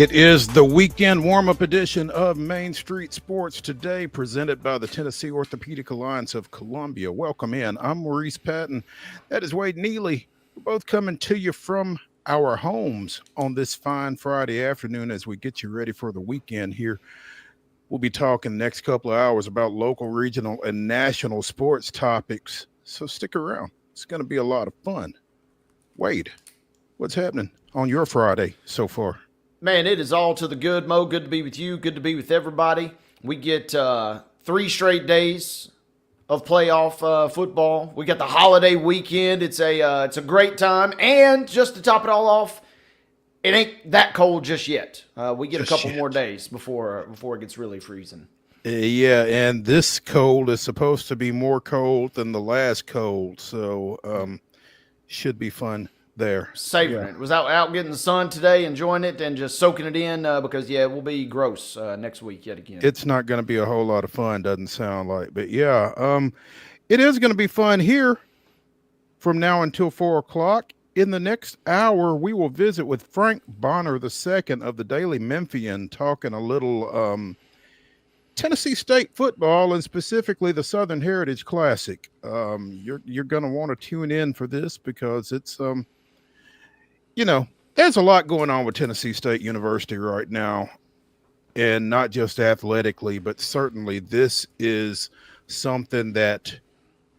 It is the weekend warm-up edition of Main Street Sports today, presented by the Tennessee Orthopedic Alliance of Columbia. Welcome in. I'm Maurice Patton. That is Wade Neely. We're both coming to you from our homes on this fine Friday afternoon as we get you ready for the weekend here. We'll be talking the next couple of hours about local, regional, and national sports topics. So stick around. It's going to be a lot of fun. Wade, what's happening on your Friday so far? Man, it is all to the good, Mo. Good to be with you. Good to be with everybody. We get 3 straight days of playoff football. We got the holiday weekend. It's a great time. And just to top it all off, it ain't that cold just yet. We get a couple more days before it gets really freezing. Yeah, and this cold is supposed to be more cold than the last cold, so should be fun there. Savoring it. Was out getting the sun today, enjoying it, and just soaking it in because, it will be gross next week yet again. It's not going to be a whole lot of fun, doesn't sound like. But, it is going to be fun here from now until 4 o'clock. In the next hour, we will visit with Frank Bonner II of the Daily Memphian, talking a little Tennessee State football and specifically the Southern Heritage Classic. You're going to want to tune in for this because it's there's a lot going on with Tennessee State University right now, and not just athletically, but certainly this is something that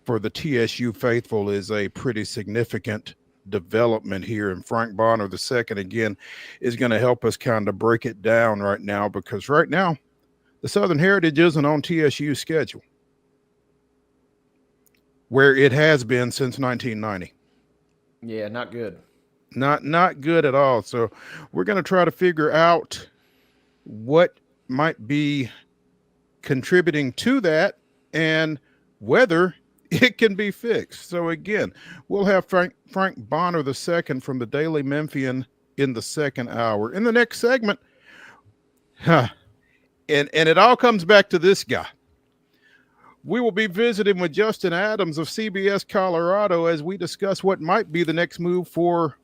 for the TSU faithful is a pretty significant development here. And Frank Bonner II, again, is going to help us kind of break it down right now, because right now the Southern Heritage isn't on TSU's schedule, where it has been since 1990. Yeah, not good. Not good at all. So we're going to try to figure out what might be contributing to that and whether it can be fixed. So again, we'll have Frank Bonner II from the Daily Memphian in the second hour. In the next segment, and it all comes back to this guy. We will be visiting with Justin Adams of CBS Colorado as we discuss what might be the next move for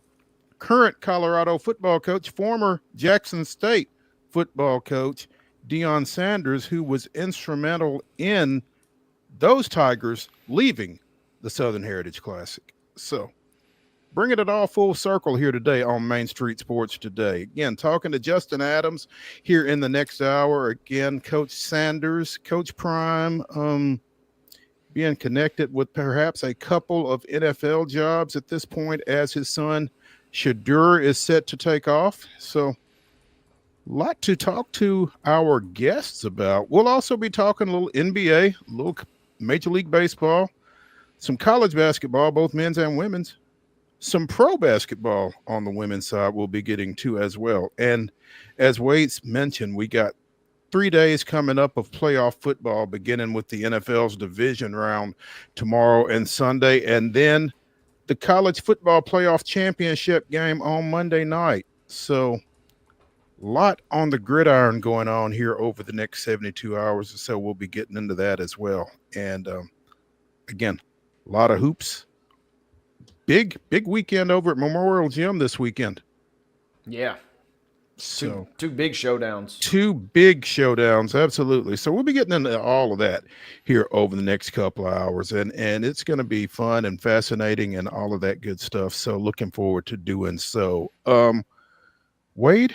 current Colorado football coach, former Jackson State football coach Deion Sanders, who was instrumental in those Tigers leaving the Southern Heritage Classic. So bringing it all full circle here today on Main Street Sports today. Again, talking to Justin Adams here in the next hour. Again, Coach Sanders, Coach Prime, being connected with perhaps a couple of NFL jobs at this point as his son Shadur is set to take off. So a lot to talk to our guests about. We'll also be talking a little NBA, a little Major League Baseball, some college basketball, both men's and women's, some pro basketball on the women's side we'll be getting to as well. And as Wade's mentioned, we got 3 days coming up of playoff football, beginning with the NFL's division round tomorrow and Sunday, and then the college football playoff championship game on Monday night. So a lot on the gridiron going on here over the next 72 hours or so. We'll be getting into that as well. And again, a lot of hoops. Big weekend over at Memorial Gym this weekend. Yeah. So two big showdowns. 2 big showdowns, absolutely. So we'll be getting into all of that here over the next couple of hours, and it's going to be fun and fascinating and all of that good stuff. So looking forward to doing so. Wade,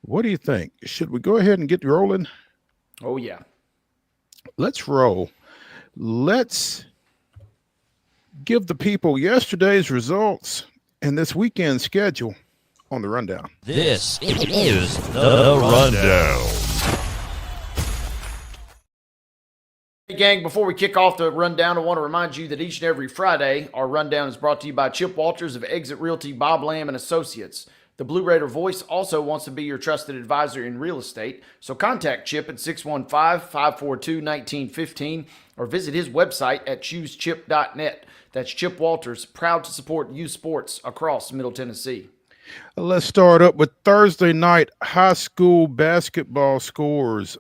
what do you think? Should we go ahead and get rolling? Oh yeah. Let's roll. Let's give the people yesterday's results and this weekend's schedule on the rundown. This is the rundown. Hey gang, before we kick off the rundown, I want to remind you that each and every Friday, our rundown is brought to you by Chip Walters of Exit Realty, Bob Lamb and Associates. The Blue Raider Voice also wants to be your trusted advisor in real estate, so contact Chip at 615-542-1915 or visit his website at choosechip.net. That's Chip Walters, proud to support youth sports across Middle Tennessee. Let's start up with Thursday night high school basketball scores.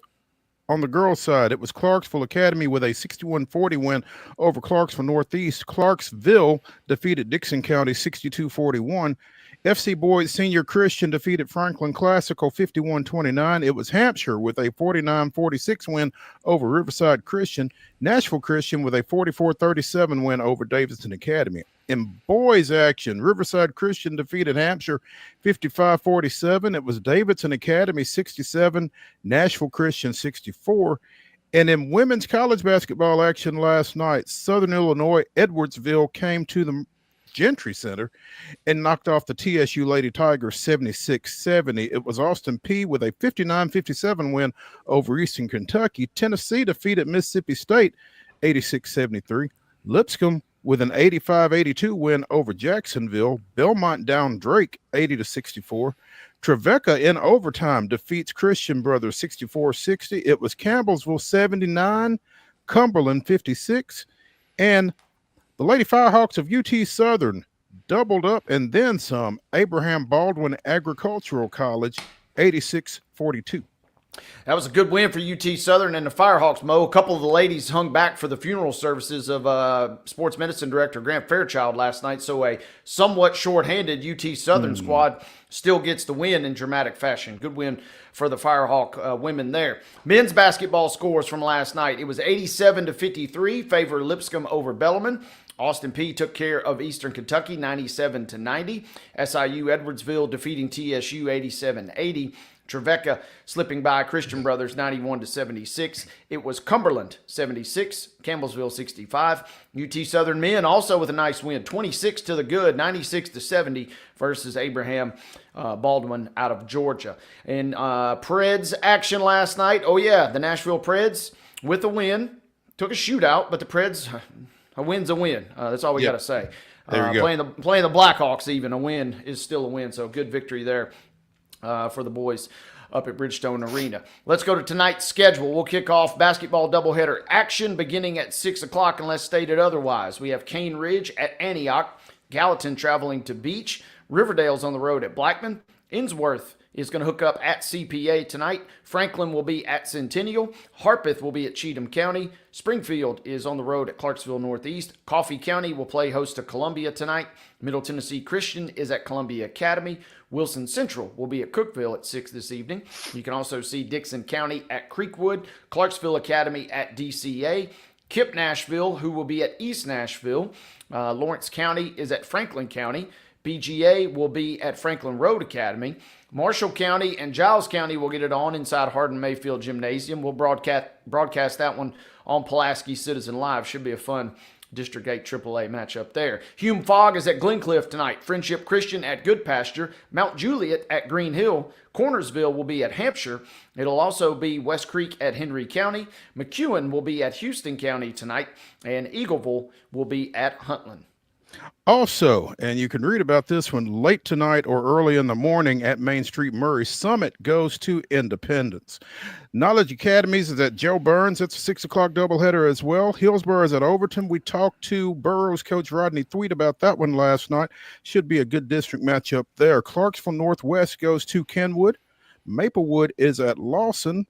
On the girls' side, it was Clarksville Academy with a 61-40 win over Clarksville Northeast. Clarksville defeated Dixon County 62-41. FC Boys Senior Christian defeated Franklin Classical 51-29. It was Hampshire with a 49-46 win over Riverside Christian. Nashville Christian with a 44-37 win over Davidson Academy. In boys action, Riverside Christian defeated Hampshire 55-47. It was Davidson Academy 67, Nashville Christian 64. And in women's college basketball action last night, Southern Illinois Edwardsville came to the Gentry Center and knocked off the TSU Lady Tigers 76-70. It was Austin Peay with a 59-57 win over Eastern Kentucky. Tennessee defeated Mississippi State 86-73. Lipscomb with an 85-82 win over Jacksonville. Belmont down Drake 80-64. Trevecca in overtime defeats Christian Brothers 64-60. It was Campbellsville 79, Cumberland 56, and the Lady Firehawks of UT Southern doubled up and then some. Abraham Baldwin Agricultural College, 86-42. That was a good win for UT Southern and the Firehawks, Mo. A couple of the ladies hung back for the funeral services of sports medicine director Grant Fairchild last night, so a somewhat shorthanded UT Southern squad still gets the win in dramatic fashion. Good win for the Firehawk women there. Men's basketball scores from last night. It was 87-53, favor Lipscomb over Bellarmine. Austin Peay took care of Eastern Kentucky 97-90. SIU Edwardsville defeating TSU 87-80. Trevecca slipping by Christian Brothers 91-76. It was Cumberland 76, Campbellsville 65. UT Southern men also with a nice win, 26 to the good, 96-70 versus Abraham Baldwin out of Georgia. In Preds action last night, oh yeah, the Nashville Preds with a win. Took a shootout, but the Preds, a win's a win. That's all we got to say. There you go. Playing the Blackhawks even, a win is still a win, so good victory there. For the boys up at Bridgestone Arena. Let's go to tonight's schedule. We'll kick off basketball doubleheader action beginning at 6 o'clock unless stated otherwise. We have Cane Ridge at Antioch, Gallatin traveling to Beach, Riverdale's on the road at Blackman, Innsworth is going to hook up at CPA tonight. Franklin will be at Centennial. Harpeth will be at Cheatham County. Springfield is on the road at Clarksville Northeast. Coffee County will play host to Columbia tonight. Middle Tennessee Christian is at Columbia Academy. Wilson Central will be at Cookeville at 6 this evening. You can also see Dixon County at Creekwood. Clarksville Academy at DCA. Kip Nashville, who will be at East Nashville. Lawrence County is at Franklin County. BGA will be at Franklin Road Academy. Marshall County and Giles County will get it on inside Hardin Mayfield Gymnasium. We'll broadcast that one on Pulaski Citizen Live. Should be a fun District 8 AAA matchup there. Hume Fogg is at Glencliff tonight. Friendship Christian at Good Pasture. Mount Juliet at Green Hill. Cornersville will be at Hampshire. It'll also be West Creek at Henry County. McEwen will be at Houston County tonight. And Eagleville will be at Huntland. Also, and you can read about this one late tonight or early in the morning at Main Street Murray, Summit goes to Independence. Knowledge Academies is at Joe Burns. It's a 6 o'clock doubleheader as well. Hillsborough is at Overton. We talked to Burroughs coach Rodney Thweet about that one last night. Should be a good district matchup there. Clarksville Northwest goes to Kenwood. Maplewood is at Lawson.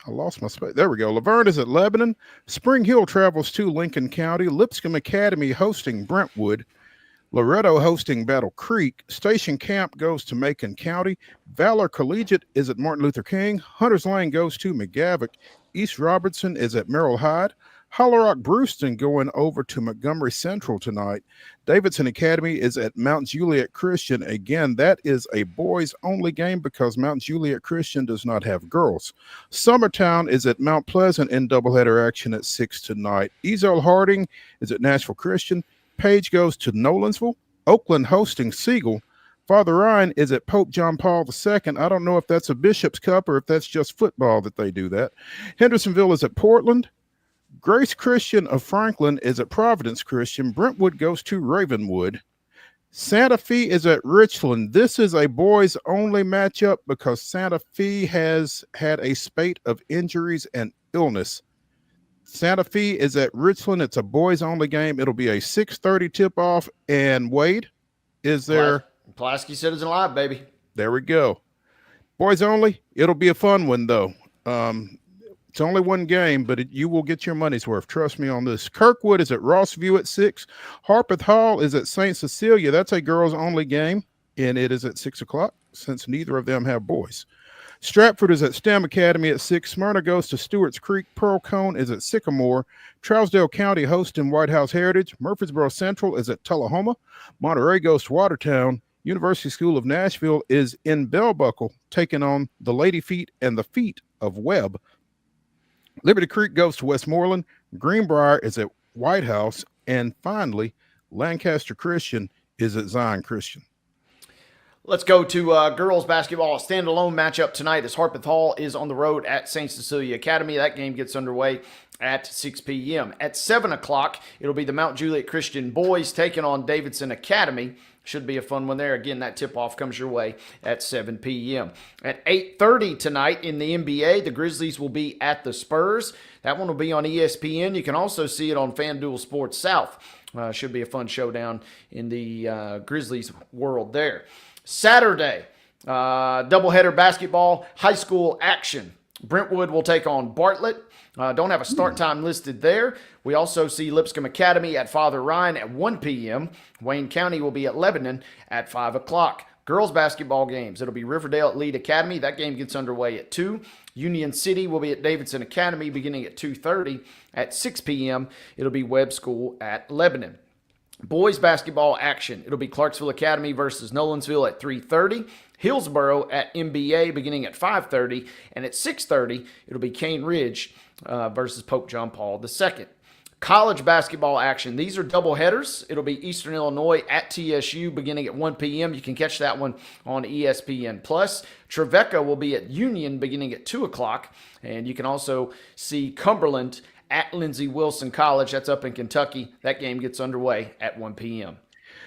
I lost my space. There we go. Laverne is at Lebanon. Spring Hill travels to Lincoln County. Lipscomb Academy hosting Brentwood. Loretto hosting Battle Creek. Station Camp goes to Macon County. Valor Collegiate is at Martin Luther King. Hunters Lane goes to McGavock. East Robertson is at Merrill Hyde. Hollow Rock Brewston going over to Montgomery Central tonight. Davidson Academy is at Mount Juliet Christian. Again, that is a boys-only game because Mount Juliet Christian does not have girls. Summertown is at Mount Pleasant in doubleheader action at 6 tonight. Ezel Harding is at Nashville Christian. Page goes to Nolensville. Oakland hosting Siegel. Father Ryan is at Pope John Paul II. I don't know if that's a Bishop's Cup or if that's just football that they do that. Hendersonville is at Portland. Grace Christian of Franklin is at Providence Christian. Brentwood goes to Ravenwood. Santa Fe is at Richland. This is a boys-only matchup because Santa Fe has had a spate of injuries and illness. Santa Fe is at Richland. It's a boys-only game. It'll be a 6:30 tip-off. And Wade, is there... Pulaski Citizen Live, baby. There we go. Boys only. It'll be a fun one, though. It's only one game, but you will get your money's worth. Trust me on this. Kirkwood is at Rossview at 6. Harpeth Hall is at St. Cecilia. That's a girls-only game, and it is at 6 o'clock since neither of them have boys. Stratford is at STEM Academy at 6. Smyrna goes to Stewart's Creek. Pearl Cone is at Sycamore. Trousdale County hosting White House Heritage. Murfreesboro Central is at Tullahoma. Monterey goes to Watertown. University School of Nashville is in Bell Buckle, taking on the Lady Feet and the Feet of Webb. Liberty Creek goes to Westmoreland. Greenbrier is at White House. And finally, Lancaster Christian is at Zion Christian. Let's go to girls basketball. A standalone matchup tonight as Harpeth Hall is on the road at St. Cecilia Academy. That game gets underway at 6 p.m. At 7 o'clock, it'll be the Mount Juliet Christian boys taking on Davidson Academy. Should be a fun one there. Again, that tip-off comes your way at 7 p.m. At 8:30 tonight in the NBA, the Grizzlies will be at the Spurs. That one will be on ESPN. You can also see it on FanDuel Sports South. Should be a fun showdown in the Grizzlies world there. Saturday, doubleheader basketball, high school action. Brentwood will take on Bartlett. Don't have a start time listed there. We also see Lipscomb Academy at Father Ryan at 1 p.m. Wayne County will be at Lebanon at 5 o'clock. Girls basketball games. It'll be Riverdale at Lead Academy. That game gets underway at 2. Union City will be at Davidson Academy beginning at 2:30. At 6 p.m., it'll be Webb School at Lebanon. Boys basketball action. It'll be Clarksville Academy versus Nolensville at 3:30. Hillsboro at MBA beginning at 5:30. And at 6:30, it'll be Cane Ridge versus Pope John Paul II. College basketball action. These are double headers. It'll be Eastern Illinois at TSU beginning at 1 p.m. You can catch that one on ESPN+. Trevecca will be at Union beginning at 2 o'clock. And you can also see Cumberland at Lindsey Wilson College. That's up in Kentucky. That game gets underway at 1 p.m.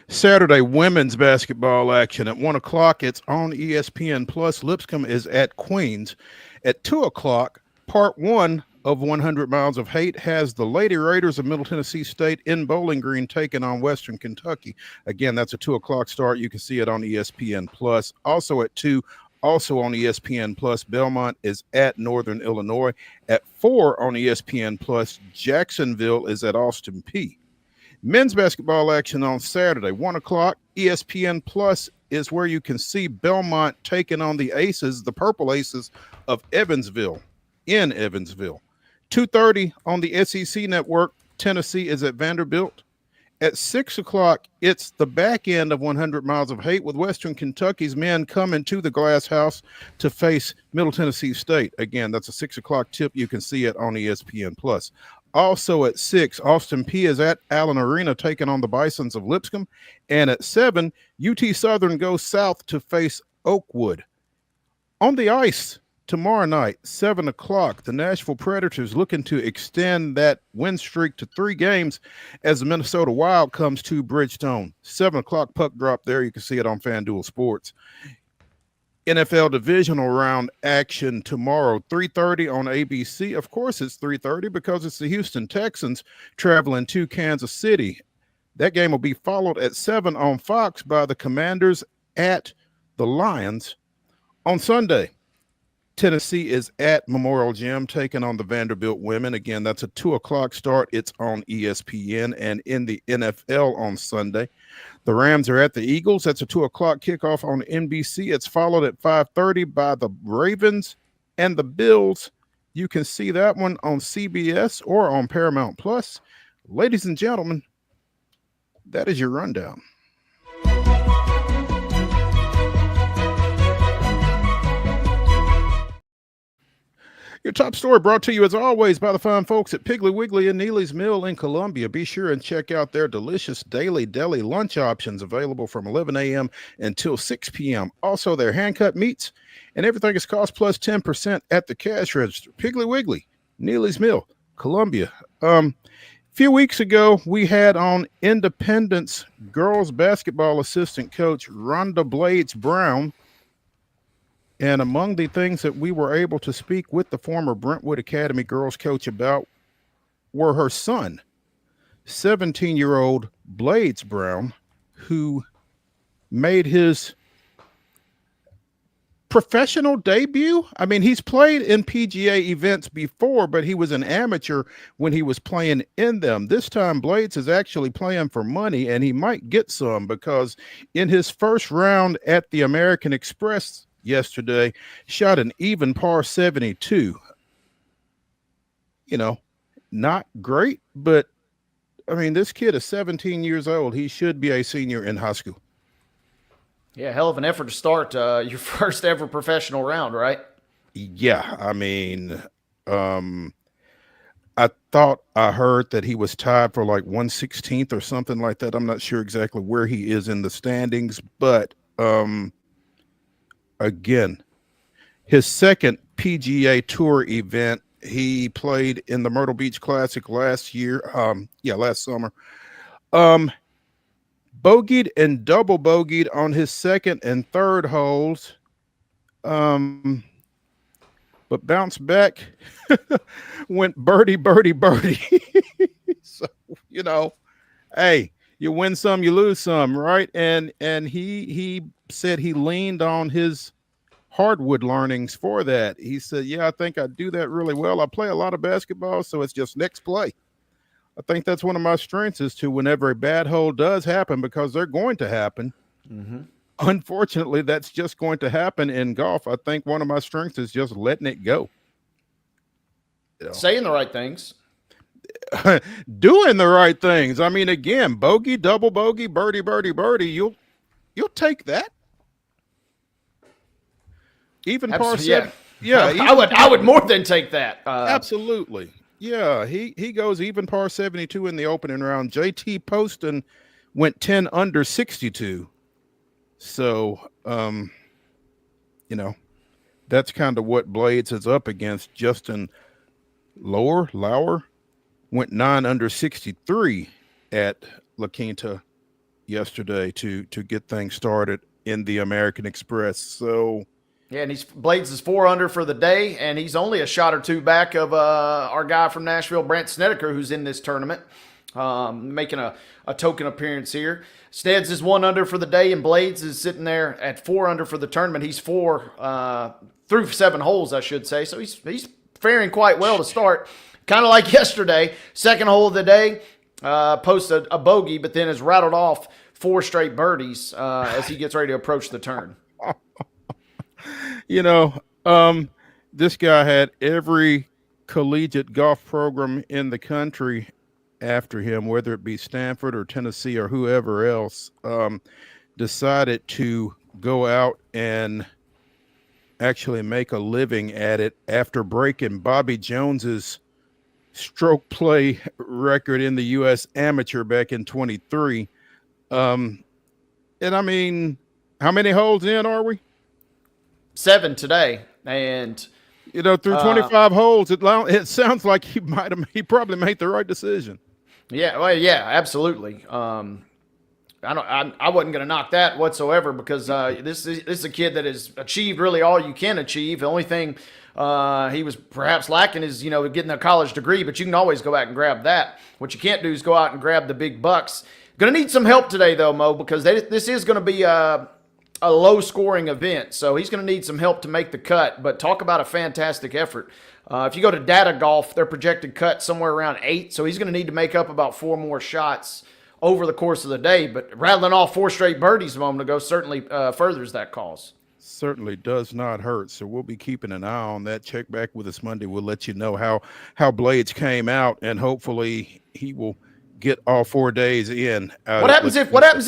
Saturday, women's basketball action at 1 o'clock. It's on ESPN+. Lipscomb is at Queens. At 2 o'clock, part 1 of 100 Miles of Hate has the Lady Raiders of Middle Tennessee State in Bowling Green taking on Western Kentucky. Again, that's a 2 o'clock start. You can see it on ESPN+. Also at 2, also on ESPN+, Belmont is at Northern Illinois. At 4 on ESPN+, Jacksonville is at Austin Peay. Men's basketball action on Saturday, 1 o'clock. ESPN+ is where you can see Belmont taking on the Aces, the Purple Aces of Evansville, in Evansville. 2:30 on the SEC network, Tennessee is at Vanderbilt. At 6 o'clock, it's the back end of 100 Miles of Hate with Western Kentucky's men coming to the Glass House to face Middle Tennessee State. Again, that's a 6 o'clock tip. You can see it on ESPN+. Also at 6, Austin Peay is at Allen Arena taking on the Bisons of Lipscomb. And at 7, UT Southern goes south to face Oakwood. On the ice tomorrow night, 7 o'clock, the Nashville Predators looking to extend that win streak to 3 games as the Minnesota Wild comes to Bridgestone. 7 o'clock puck drop there. You can see it on FanDuel Sports. NFL divisional round action tomorrow, 3:30 on ABC. Of course, it's 3:30 because it's the Houston Texans traveling to Kansas City. That game will be followed at 7 on Fox by the Commanders at the Lions. On Sunday, Tennessee is at Memorial Gym taking on the Vanderbilt women. Again, that's a 2 o'clock start. It's on ESPN. And in the NFL on Sunday, the Rams are at the Eagles. That's a 2 o'clock kickoff on NBC. It's followed at 5:30 by the Ravens and the Bills. You can see that one on CBS or on Paramount Plus. Ladies and gentlemen, that is your rundown. Your top story brought to you, as always, by the fine folks at Piggly Wiggly and Neely's Mill in Columbia. Be sure and check out their delicious daily deli lunch options available from 11 a.m. until 6 p.m. Also, their hand-cut meats and everything is cost plus 10% at the cash register. Piggly Wiggly, Neely's Mill, Columbia. A few weeks ago, we had on Independence girls basketball assistant coach Rhonda Blades Brown. And among the things that we were able to speak with the former Brentwood Academy girls coach about were her son, 17-year-old Blades Brown, who made his professional debut. I mean, he's played in PGA events before, but he was an amateur when he was playing in them. This time, Blades is actually playing for money, and he might get some because in his first round at the American Express yesterday, shot an even par 72. You know, not great, but I mean, this kid is 17 years old. He should be a senior in high school. Yeah, hell of an effort to start your first ever professional round, right? Yeah, I mean, I thought I heard that he was tied for like 116th or something like that. I'm not sure exactly where he is in the standings, but again, his second PGA Tour event. He played in the Myrtle Beach Classic last year. Last summer. Bogeyed and double bogeyed on his second and third holes. But bounced back, went birdie, birdie, birdie. So, hey, you win some, you lose some, right? And he said he leaned on his hardwood learnings for that. He said, yeah, I think I do that really well. I play a lot of basketball, so it's just next play. I think that's one of my strengths is to whenever a bad hole does happen, because they're going to happen. Mm-hmm. Unfortunately, that's just going to happen in golf. I think one of my strengths is just letting it go. Saying the right things. Doing the right things. I mean, again, bogey, double bogey, birdie, birdie, birdie. You'll take that. Even par seven. Yeah, I would more than take that. Absolutely. Yeah, he goes even par 72 in the opening round. JT Poston went 10 under 62. So, that's kind of what Blades is up against. Justin Lauer went 9 under 63 at La Quinta yesterday to get things started in the American Express. So, yeah, and Blades is 4 under for the day, and he's only a shot or two back of our guy from Nashville, Brant Snedeker, who's in this tournament, making a token appearance here. Steads is 1 under for the day, and Blades is sitting there at 4 under for the tournament. He's 4 through 7 holes, I should say. So he's faring quite well to start. Kind of like yesterday, second hole of the day, posted a bogey, but then has rattled off 4 straight birdies as he gets ready to approach the turn. This guy had every collegiate golf program in the country after him, whether it be Stanford or Tennessee or whoever else, decided to go out and actually make a living at it after breaking Bobby Jones's stroke play record in the U.S. Amateur back in 23. And I mean, how many holes in are we? 7 today, and through 25 holes, it sounds like he probably made the right decision. Yeah, well, yeah, absolutely. I wasn't going to knock that whatsoever because this is a kid that has achieved really all you can achieve. The only thing he was perhaps lacking is getting a college degree, but you can always go back and grab that. What you can't do is go out and grab the big bucks. Going to need some help today though, Mo, because this is going to be a low-scoring event, so he's going to need some help to make the cut, but talk about a fantastic effort. If you go to Data Golf, their projected cut somewhere around 8, so he's going to need to make up about 4 more shots over the course of the day, but rattling off 4 straight birdies a moment ago certainly furthers that cause. Certainly does not hurt, so we'll be keeping an eye on that. Check back with us Monday. We'll let you know how Blades came out, and hopefully he will get all 4 days in. What happens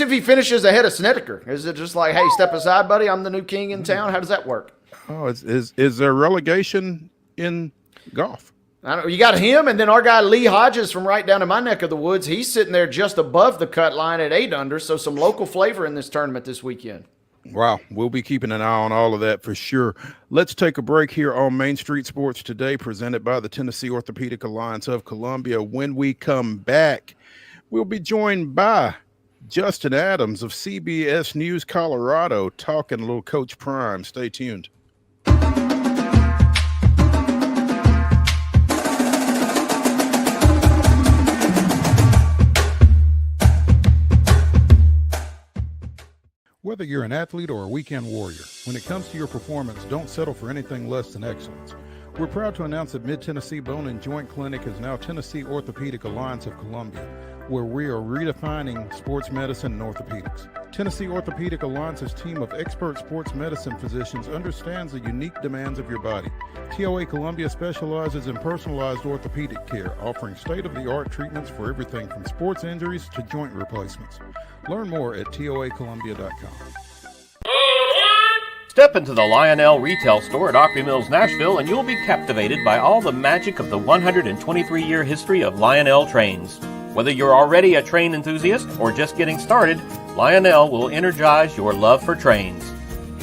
if he finishes ahead of Snedeker? Is it just like, hey, step aside, buddy, I'm the new king in town? How does that work? Oh, is there relegation in golf? I don't know. You got him, and then our guy Lee Hodges from right down in my neck of the woods. He's sitting there just above the cut line at 8 under, so some local flavor in this tournament this weekend. Wow, we'll be keeping an eye on all of that for sure. Let's take a break here on Main Street Sports Today, presented by the Tennessee Orthopedic Alliance of Columbia. When we come back, we'll be joined by Justin Adams of CBS News Colorado, talking a little Coach Prime. Stay tuned. Whether you're an athlete or a weekend warrior, when it comes to your performance, don't settle for anything less than excellence. We're proud to announce that Mid-Tennessee Bone and Joint Clinic is now Tennessee Orthopedic Alliance of Columbia, where we are redefining sports medicine and orthopedics. Tennessee Orthopedic Alliance's team of expert sports medicine physicians understands the unique demands of your body. TOA Columbia specializes in personalized orthopedic care, offering state-of-the-art treatments for everything from sports injuries to joint replacements. Learn more at toacolumbia.com. Step into the Lionel retail store at Opry Mills, Nashville, and you'll be captivated by all the magic of the 123-year history of Lionel trains. Whether you're already a train enthusiast or just getting started, Lionel will energize your love for trains.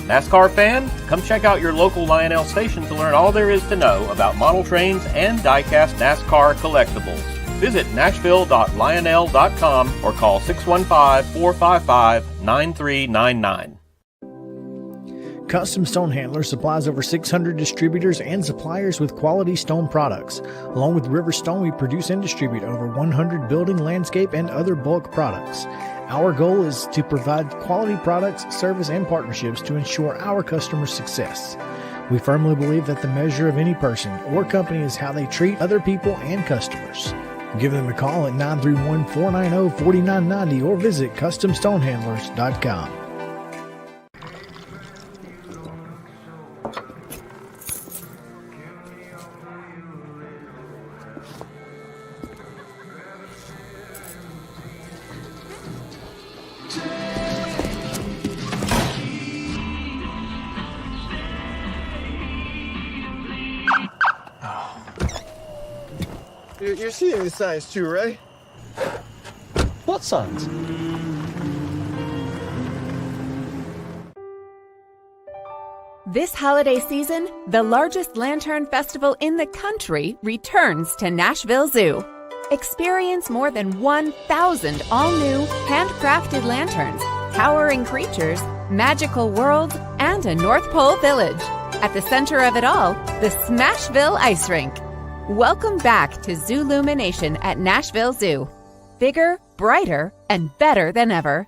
NASCAR fan? Come check out your local Lionel station to learn all there is to know about model trains and die-cast NASCAR collectibles. Visit nashville.lionel.com or call 615-455-9399. Custom Stone Handler supplies over 600 distributors and suppliers with quality stone products. Along with River Stone, we produce and distribute over 100 building, landscape, and other bulk products. Our goal is to provide quality products, service, and partnerships to ensure our customers' success. We firmly believe that the measure of any person or company is how they treat other people and customers. Give them a call at 931-490-4990 or visit CustomStonehandlers.com. You're seeing the signs too, right? What signs? This holiday season, the largest lantern festival in the country returns to Nashville Zoo. Experience more than 1,000 all-new, handcrafted lanterns, towering creatures, magical worlds, and a North Pole village. At the center of it all, the Smashville Ice Rink. Welcome back to Zoolumination at Nashville Zoo. Bigger, brighter, and better than ever.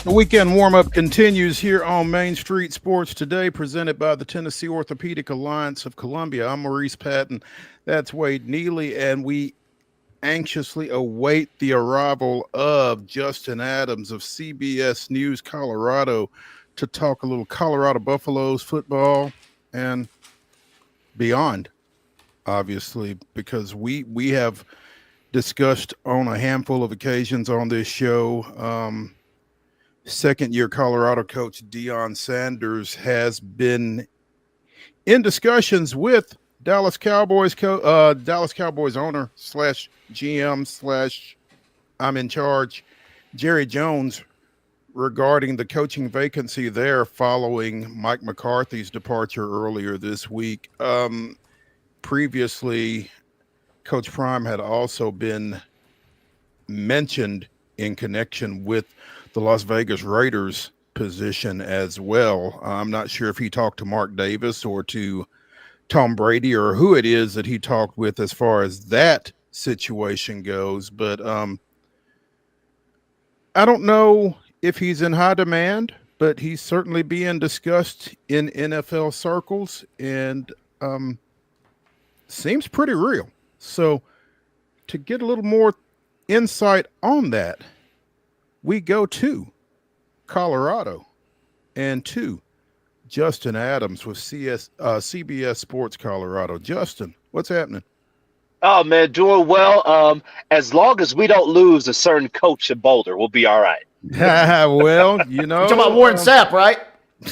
The weekend warm-up continues here on Main Street Sports Today, presented by the Tennessee Orthopedic Alliance of Columbia. I'm Maurice Patton. That's Wade Neely, and we anxiously await the arrival of Justin Adams of CBS News Colorado to talk a little Colorado Buffaloes football and beyond, obviously, because we have discussed on a handful of occasions on this show. Second-year Colorado coach Deion Sanders has been in discussions with Dallas Cowboys owner slash GM slash I'm in charge, Jerry Jones, regarding the coaching vacancy there following Mike McCarthy's departure earlier this week. Previously, Coach Prime had also been mentioned in connection with the Las Vegas Raiders position as well. I'm not sure if he talked to Mark Davis or to Tom Brady or who it is that he talked with as far as that situation goes, but I don't know if he's in high demand, but he's certainly being discussed in NFL circles and seems pretty real. So to get a little more insight on that, we go to Colorado and to Justin Adams with CBS Sports Colorado. Justin, what's happening? Oh, man, doing well. As long as we don't lose a certain coach in Boulder, we'll be all right. Well, you know. You're talking about Warren Sapp, right?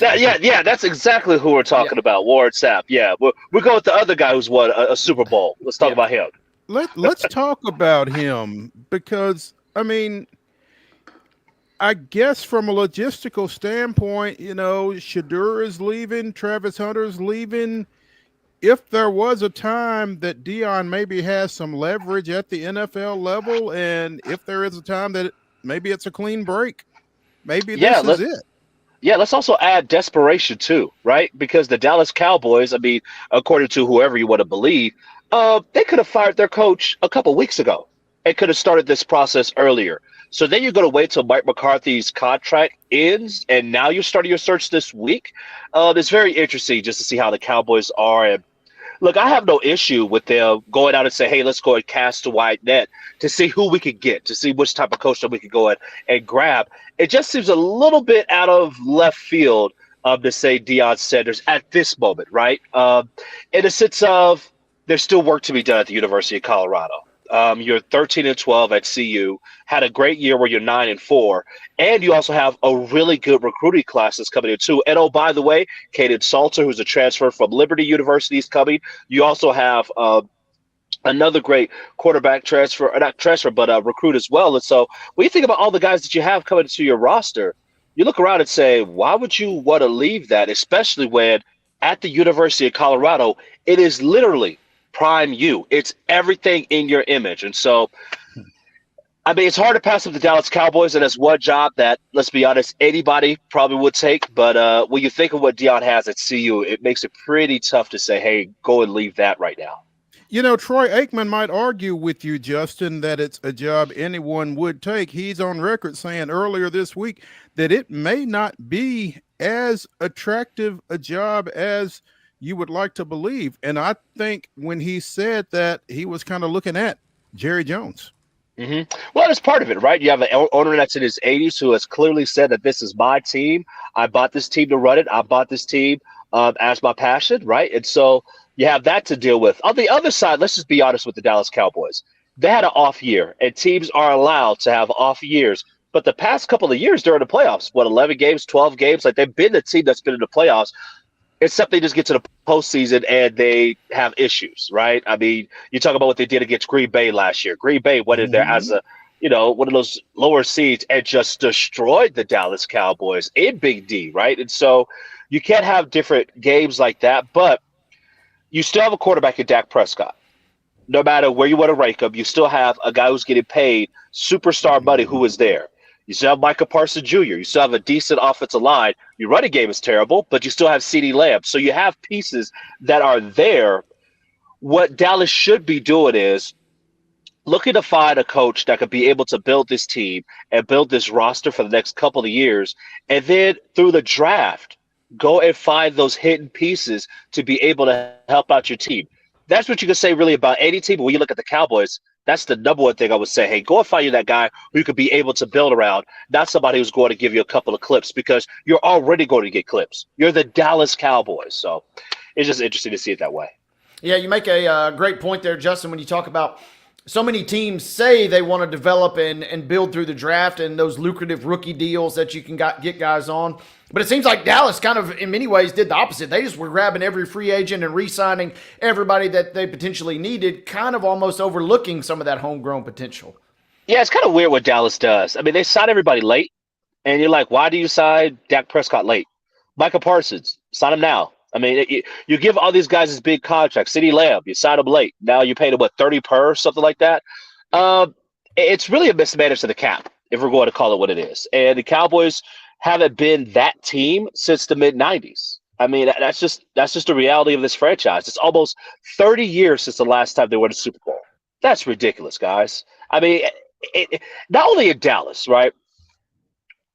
Yeah, that's exactly who we're talking about, Warren Sapp. Yeah, we're going with the other guy who's won a Super Bowl. Let's talk about him. Let's talk about him because, I mean, I guess from a logistical standpoint, you know, Shadur is leaving, Travis Hunter's leaving. If there was a time that Deion maybe has some leverage at the NFL level, and if there is a time that maybe it's a clean break, maybe this is it. Yeah, let's also add desperation too, right? Because the Dallas Cowboys, I mean, according to whoever you want to believe, they could have fired their coach a couple weeks ago and could have started this process earlier. So then you're going to wait till Mike McCarthy's contract ends, and now you're starting your search this week. It's very interesting just to see how the Cowboys are. And look, I have no issue with them going out and say, hey, let's go and cast a wide net to see who we could get, to see which type of coach that we could go and grab. It just seems a little bit out of left field to say Deion Sanders at this moment, right? In a sense of there's still work to be done at the University of Colorado. You're 13-12 at CU, had a great year where you're 9-4, and you also have a really good recruiting class that's coming in too. And oh, by the way, Caden Salter, who's a transfer from Liberty University, is coming. You also have another great quarterback transfer, not transfer, but recruit as well. And so when you think about all the guys that you have coming to your roster, you look around and say, why would you want to leave that, especially when at the University of Colorado, it is literally prime you. It's everything in your image. And so, I mean, it's hard to pass up the Dallas Cowboys, and that's one job that, let's be honest, anybody probably would take. But when you think of what Deion has at CU, it makes it pretty tough to say, hey, go and leave that right now. You know, Troy Aikman might argue with you, Justin, that it's a job anyone would take. He's on record saying earlier this week that it may not be as attractive a job as you would like to believe. And I think when he said that, he was kind of looking at Jerry Jones. Mm-hmm. Well, that's part of it, right? You have an owner that's in his 80s who has clearly said that this is my team. I bought this team to run it. I bought this team as my passion, right? And so you have that to deal with. On the other side, let's just be honest with the Dallas Cowboys. They had an off year, and teams are allowed to have off years. But the past couple of years during the playoffs, 11 games, 12 games, like they've been the team that's been in the playoffs, except they just get to the postseason and they have issues, right? I mean, you talk about what they did against Green Bay last year. Green Bay went in there as a, one of those lower seeds and just destroyed the Dallas Cowboys in Big D, right? And so you can't have different games like that, but you still have a quarterback in Dak Prescott. No matter where you want to rank him, you still have a guy who's getting paid superstar money who is there. You still have Micah Parsons Jr. You still have a decent offensive line. Your running game is terrible, but you still have CeeDee Lamb. So you have pieces that are there. What Dallas should be doing is looking to find a coach that could be able to build this team and build this roster for the next couple of years. And then through the draft, go and find those hidden pieces to be able to help out your team. That's what you can say really about any team. But when you look at the Cowboys, that's the number one thing I would say. Hey, go and find you that guy who you could be able to build around, not somebody who's going to give you a couple of clips, because you're already going to get clips. You're the Dallas Cowboys. So it's just interesting to see it that way. Yeah, you make a great point there, Justin, when you talk about so many teams say they want to develop and build through the draft and those lucrative rookie deals that you can get guys on. But it seems like Dallas kind of, in many ways, did the opposite. They just were grabbing every free agent and re-signing everybody that they potentially needed, kind of almost overlooking some of that homegrown potential. Yeah, it's kind of weird what Dallas does. I mean, they sign everybody late, and you're like, why do you sign Dak Prescott late? Micah Parsons, sign him now. I mean, you give all these guys this big contract. CeeDee Lamb, you sign him late. Now you paid him, 30 per, something like that. It's really a mismanagement of the cap, if we're going to call it what it is. And the Cowboys haven't been that team since the mid-'90s. I mean, that's just the reality of this franchise. It's almost 30 years since the last time they won a Super Bowl. That's ridiculous, guys. I mean, not only in Dallas, right?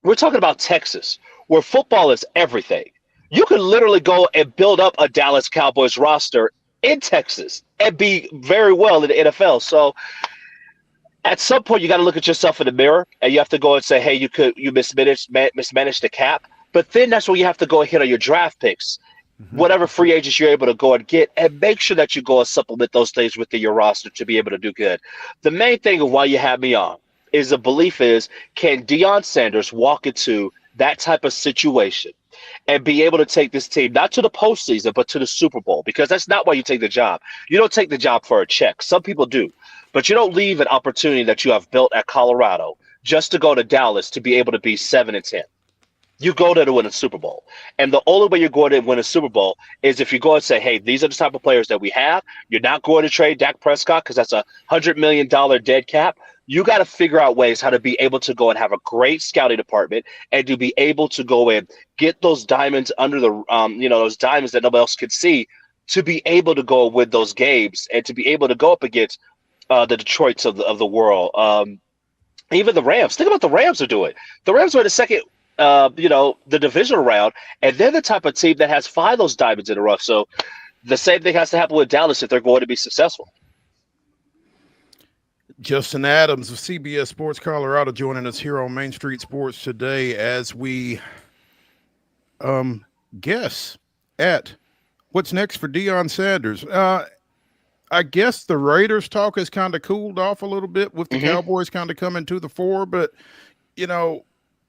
We're talking about Texas, where football is everything. You can literally go and build up a Dallas Cowboys roster in Texas and be very well in the NFL. So at some point, you got to look at yourself in the mirror, and you have to go and say, hey, you mismanaged the cap. But then that's where you have to go and hit on your draft picks, whatever free agents you're able to go and get, and make sure that you go and supplement those things within your roster to be able to do good. The main thing of why you have me on is the belief is, can Deion Sanders walk into that type of situation and be able to take this team not to the postseason, but to the Super Bowl? Because that's not why you take the job. You don't take the job for a check. Some people do. But you don't leave an opportunity that you have built at Colorado just to go to Dallas to be able to be 7-10. You go there to win a Super Bowl. And the only way you're going to win a Super Bowl is if you go and say, hey, these are the type of players that we have. You're not going to trade Dak Prescott because that's $100 million dead cap. You got to figure out ways how to be able to go and have a great scouting department and to be able to go and get those diamonds under the, those diamonds that nobody else could see, to be able to go win those games and to be able to go up against the Detroits of the world. Even the Rams. Think about the Rams are doing. The Rams are in the second, the divisional round, and they're the type of team that has 5 of those diamonds in a rough. So the same thing has to happen with Dallas if they're going to be successful. Justin Adams of CBS Sports Colorado joining us here on Main Street Sports today as we guess at what's next for Deion Sanders. I guess the Raiders talk has kind of cooled off a little bit with the Cowboys kind of coming to the fore, but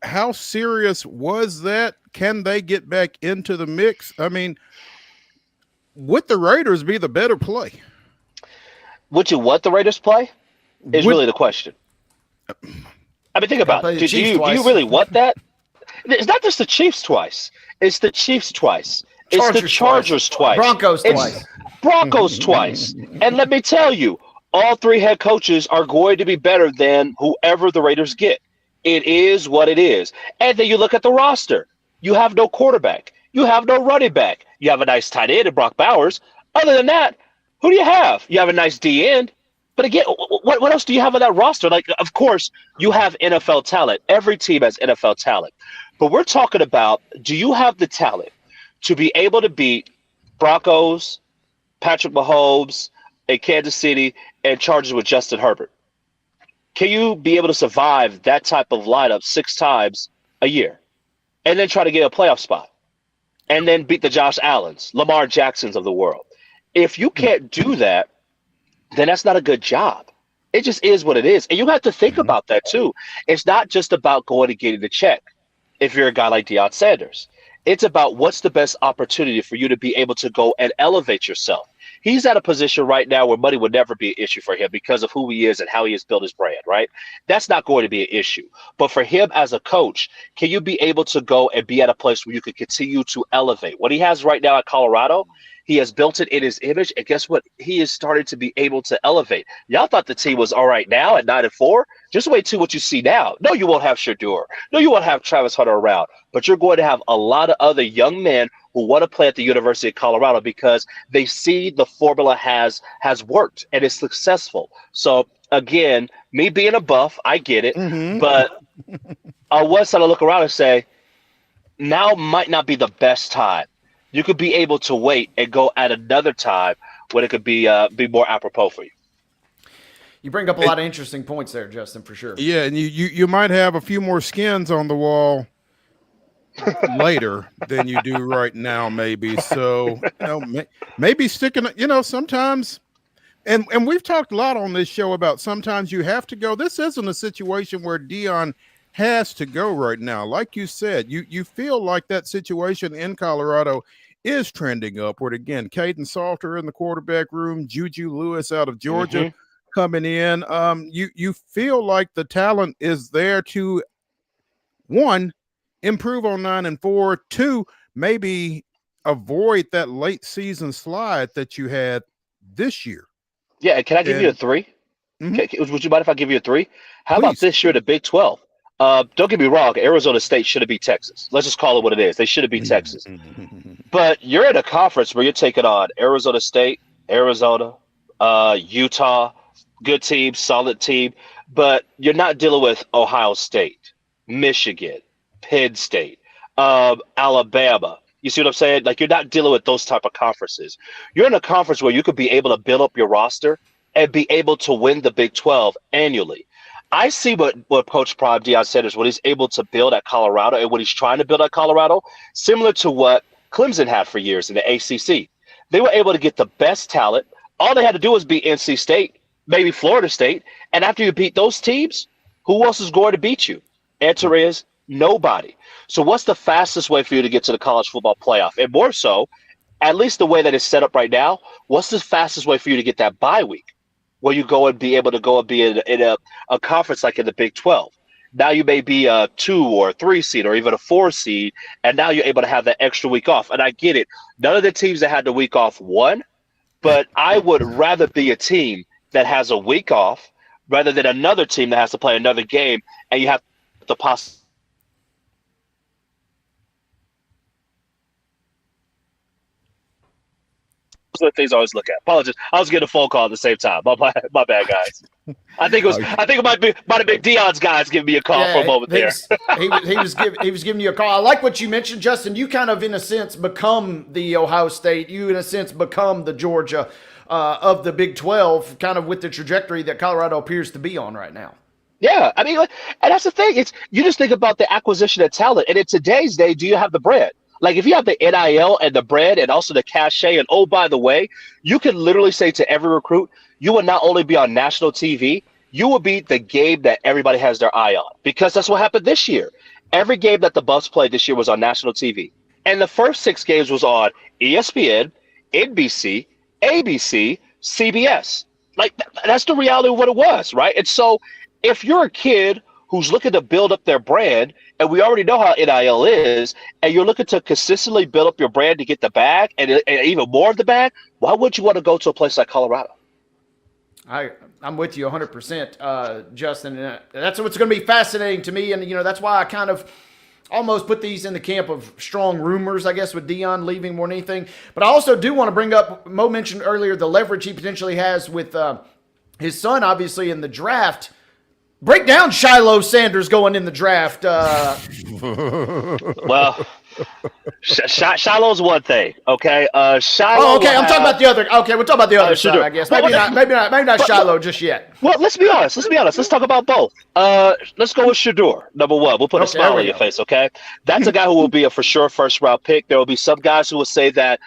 how serious was that? Can they get back into the mix? I mean, would the Raiders be the better play? Would you want the Raiders play? Is really the question. I mean, think about it. Do you really want that? It's not just the Chiefs twice. It's the Chiefs twice. It's the Chargers twice. Broncos twice. Broncos twice. And let me tell you, all 3 head coaches are going to be better than whoever the Raiders get. It is what it is. And then you look at the roster. You have no quarterback. You have no running back. You have a nice tight end in Brock Bowers. Other than that, who do you have? You have a nice D end. But again, what else do you have on that roster? Like, of course, you have NFL talent. Every team has NFL talent. But we're talking about, do you have the talent to be able to beat Broncos, Patrick Mahomes, and Kansas City, and Chargers with Justin Herbert? Can you be able to survive that type of lineup 6 times a year and then try to get a playoff spot and then beat the Josh Allens, Lamar Jacksons of the world? If you can't do that, then that's not a good job. It just is what it is. And you have to think about that too. It's not just about going and getting the check if you're a guy like Deion Sanders. It's about what's the best opportunity for you to be able to go and elevate yourself. He's at a position right now where money would never be an issue for him because of who he is and how he has built his brand, right? That's not going to be an issue. But for him as a coach, can you be able to go and be at a place where you can continue to elevate? What he has right now at Colorado, he has built it in his image, and guess what? He is starting to be able to elevate. Y'all thought the team was all right now at 9-4. Just wait till what you see now. No, you won't have Shedeur. No, you won't have Travis Hunter around. But you're going to have a lot of other young men who want to play at the University of Colorado because they see the formula has worked and is successful. So, again, me being a buff, I get it. But on one side, I look around and say, now might not be the best time. You could be able to wait and go at another time when it could be more apropos for you. You bring up a lot of interesting points there, Justin, for sure. Yeah, and you might have a few more skins on the wall later than you do right now, maybe. So, maybe sticking, sometimes, and we've talked a lot on this show about sometimes you have to go. This isn't a situation where Deion has to go right now. Like you said, you feel like that situation in Colorado is trending upward. Again, Caden Salter in the quarterback room, Juju Lewis out of Georgia coming in. You feel like the talent is there to, 1, improve on 9-4, 2, maybe avoid that late season slide that you had this year. Yeah, and can I give you a 3? Would you mind if I give you a 3? How about this year, the Big 12? Don't get me wrong, Arizona State should have beat Texas. Let's just call it what it is. They should have beat Texas. But you're in a conference where you're taking on Arizona State, Arizona, Utah, good team, solid team. But you're not dealing with Ohio State, Michigan, Penn State, Alabama. You see what I'm saying? Like, you're not dealing with those type of conferences. You're in a conference where you could be able to build up your roster and be able to win the Big 12 annually. I see what Coach Prime Deion Sanders, what he's able to build at Colorado and what he's trying to build at Colorado, similar to what Clemson had for years in the ACC. They were able to get the best talent. All they had to do was beat NC State, maybe Florida State. And after you beat those teams, who else is going to beat you? Answer is nobody. So what's the fastest way for you to get to the college football playoff? And more so, at least the way that it's set up right now, what's the fastest way for you to get that bye week? Where you go and be able to go and be in a conference like in the Big 12. Now you may be a 2 or 3 seed or even a 4 seed, and now you're able to have that extra week off. And I get it. None of the teams that had the week off won, but I would rather be a team that has a week off, rather than another team that has to play another game and you have to possibly. Those are the things I always look at. Apologies. I was getting a phone call at the same time. My bad, guys. I think it might have been Dion's guys giving me a call for a moment there. He was giving you a call. I like what you mentioned, Justin. You kind of, in a sense, become the Ohio State. You, in a sense, become the Georgia of the Big 12, kind of with the trajectory that Colorado appears to be on right now. Yeah, I mean, and that's the thing. You just think about the acquisition of talent, and in today's day, do you have the bread? Like, if you have the NIL and the bread and also the cachet, and oh, by the way, you can literally say to every recruit, you will not only be on national TV, you will be the game that everybody has their eye on, because that's what happened this year. Every game that the Buffs played this year was on national TV, and the first 6 games was on ESPN, NBC, ABC, CBS. Like, that's the reality of what it was, right? And so if you're a kid who's looking to build up their brand, and we already know how NIL is, and you're looking to consistently build up your brand to get the bag and even more of the bag, why would you want to go to a place like Colorado? I'm with you 100%, Justin. And that's what's going to be fascinating to me. And, that's why I kind of almost put these in the camp of strong rumors, I guess, with Dion leaving more than anything. But I also do want to bring up, Mo mentioned earlier, the leverage he potentially has with his son, obviously, in the draft. Break down Shiloh Sanders going in the draft. Well, Shiloh's one thing, okay? Shiloh. Oh, okay. I'm talking about the other. Okay, we'll talk about the other side, I guess. Maybe not Shiloh just yet. Well, let's be honest. Let's talk about both. Let's go with Shedeur, number one. We'll put a smile on your face, okay? That's a guy who will be a for sure first round pick. There will be some guys who will say that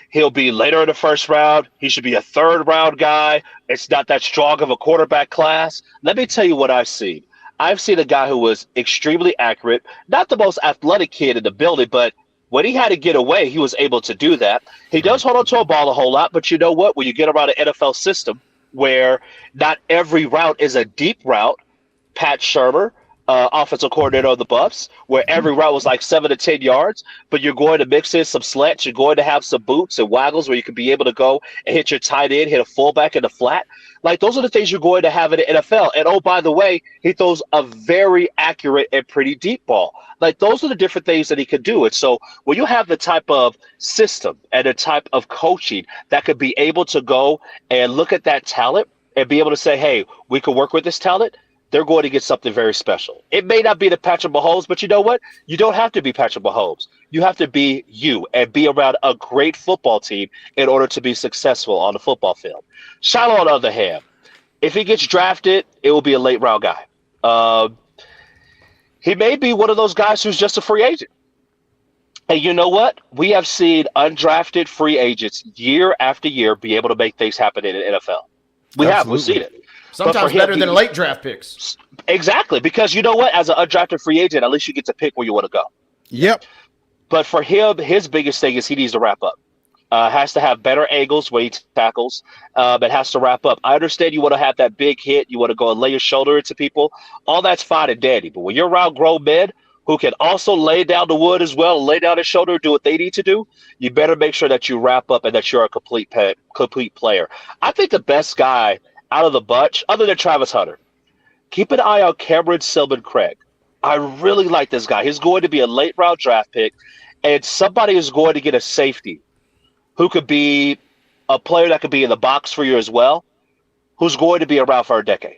he'll be later in the first round. He should be a third round guy. It's not that strong of a quarterback class. Let me tell you what I've seen. I've seen a guy who was extremely accurate, not the most athletic kid in the building, but when he had to get away, he was able to do that. He does hold on to a ball a whole lot, but you know what? When you get around an NFL system where not every route is a deep route, Pat Shurmur, offensive coordinator of the Buffs, where every route was like 7 to 10 yards, but you're going to mix in some slants. You're going to have some boots and waggles where you can be able to go and hit your tight end, hit a fullback in the flat. Like, those are the things you're going to have in the NFL. And, oh, by the way, he throws a very accurate and pretty deep ball. Like, those are the different things that he could do. And so when you have the type of system and the type of coaching that could be able to go and look at that talent and be able to say, hey, we can work with this talent, they're going to get something very special. It may not be the Patrick Mahomes, but you know what? You don't have to be Patrick Mahomes. You have to be you and be around a great football team in order to be successful on the football field. Shiloh, on the other hand, if he gets drafted, it will be a late round guy. He may be one of those guys who's just a free agent. And you know what? We have seen undrafted free agents year after year be able to make things happen in the NFL. We've seen it. Sometimes better than late draft picks. Exactly, because you know what? As an undrafted free agent, at least you get to pick where you want to go. Yep. But for him, his biggest thing is he needs to wrap up. Has to have better angles when he tackles, but has to wrap up. I understand you want to have that big hit. You want to go and lay your shoulder into people. All that's fine and dandy. But when you're around grown men who can also lay down the wood as well, lay down their shoulder and do what they need to do, you better make sure that you wrap up and that you're a complete player. I think the best guy out of the bunch, other than Travis Hunter, keep an eye on Cameron Silman-Craig. I really like this guy. He's going to be a late round draft pick, and somebody is going to get a safety who could be a player that could be in the box for you as well, who's going to be around for a decade.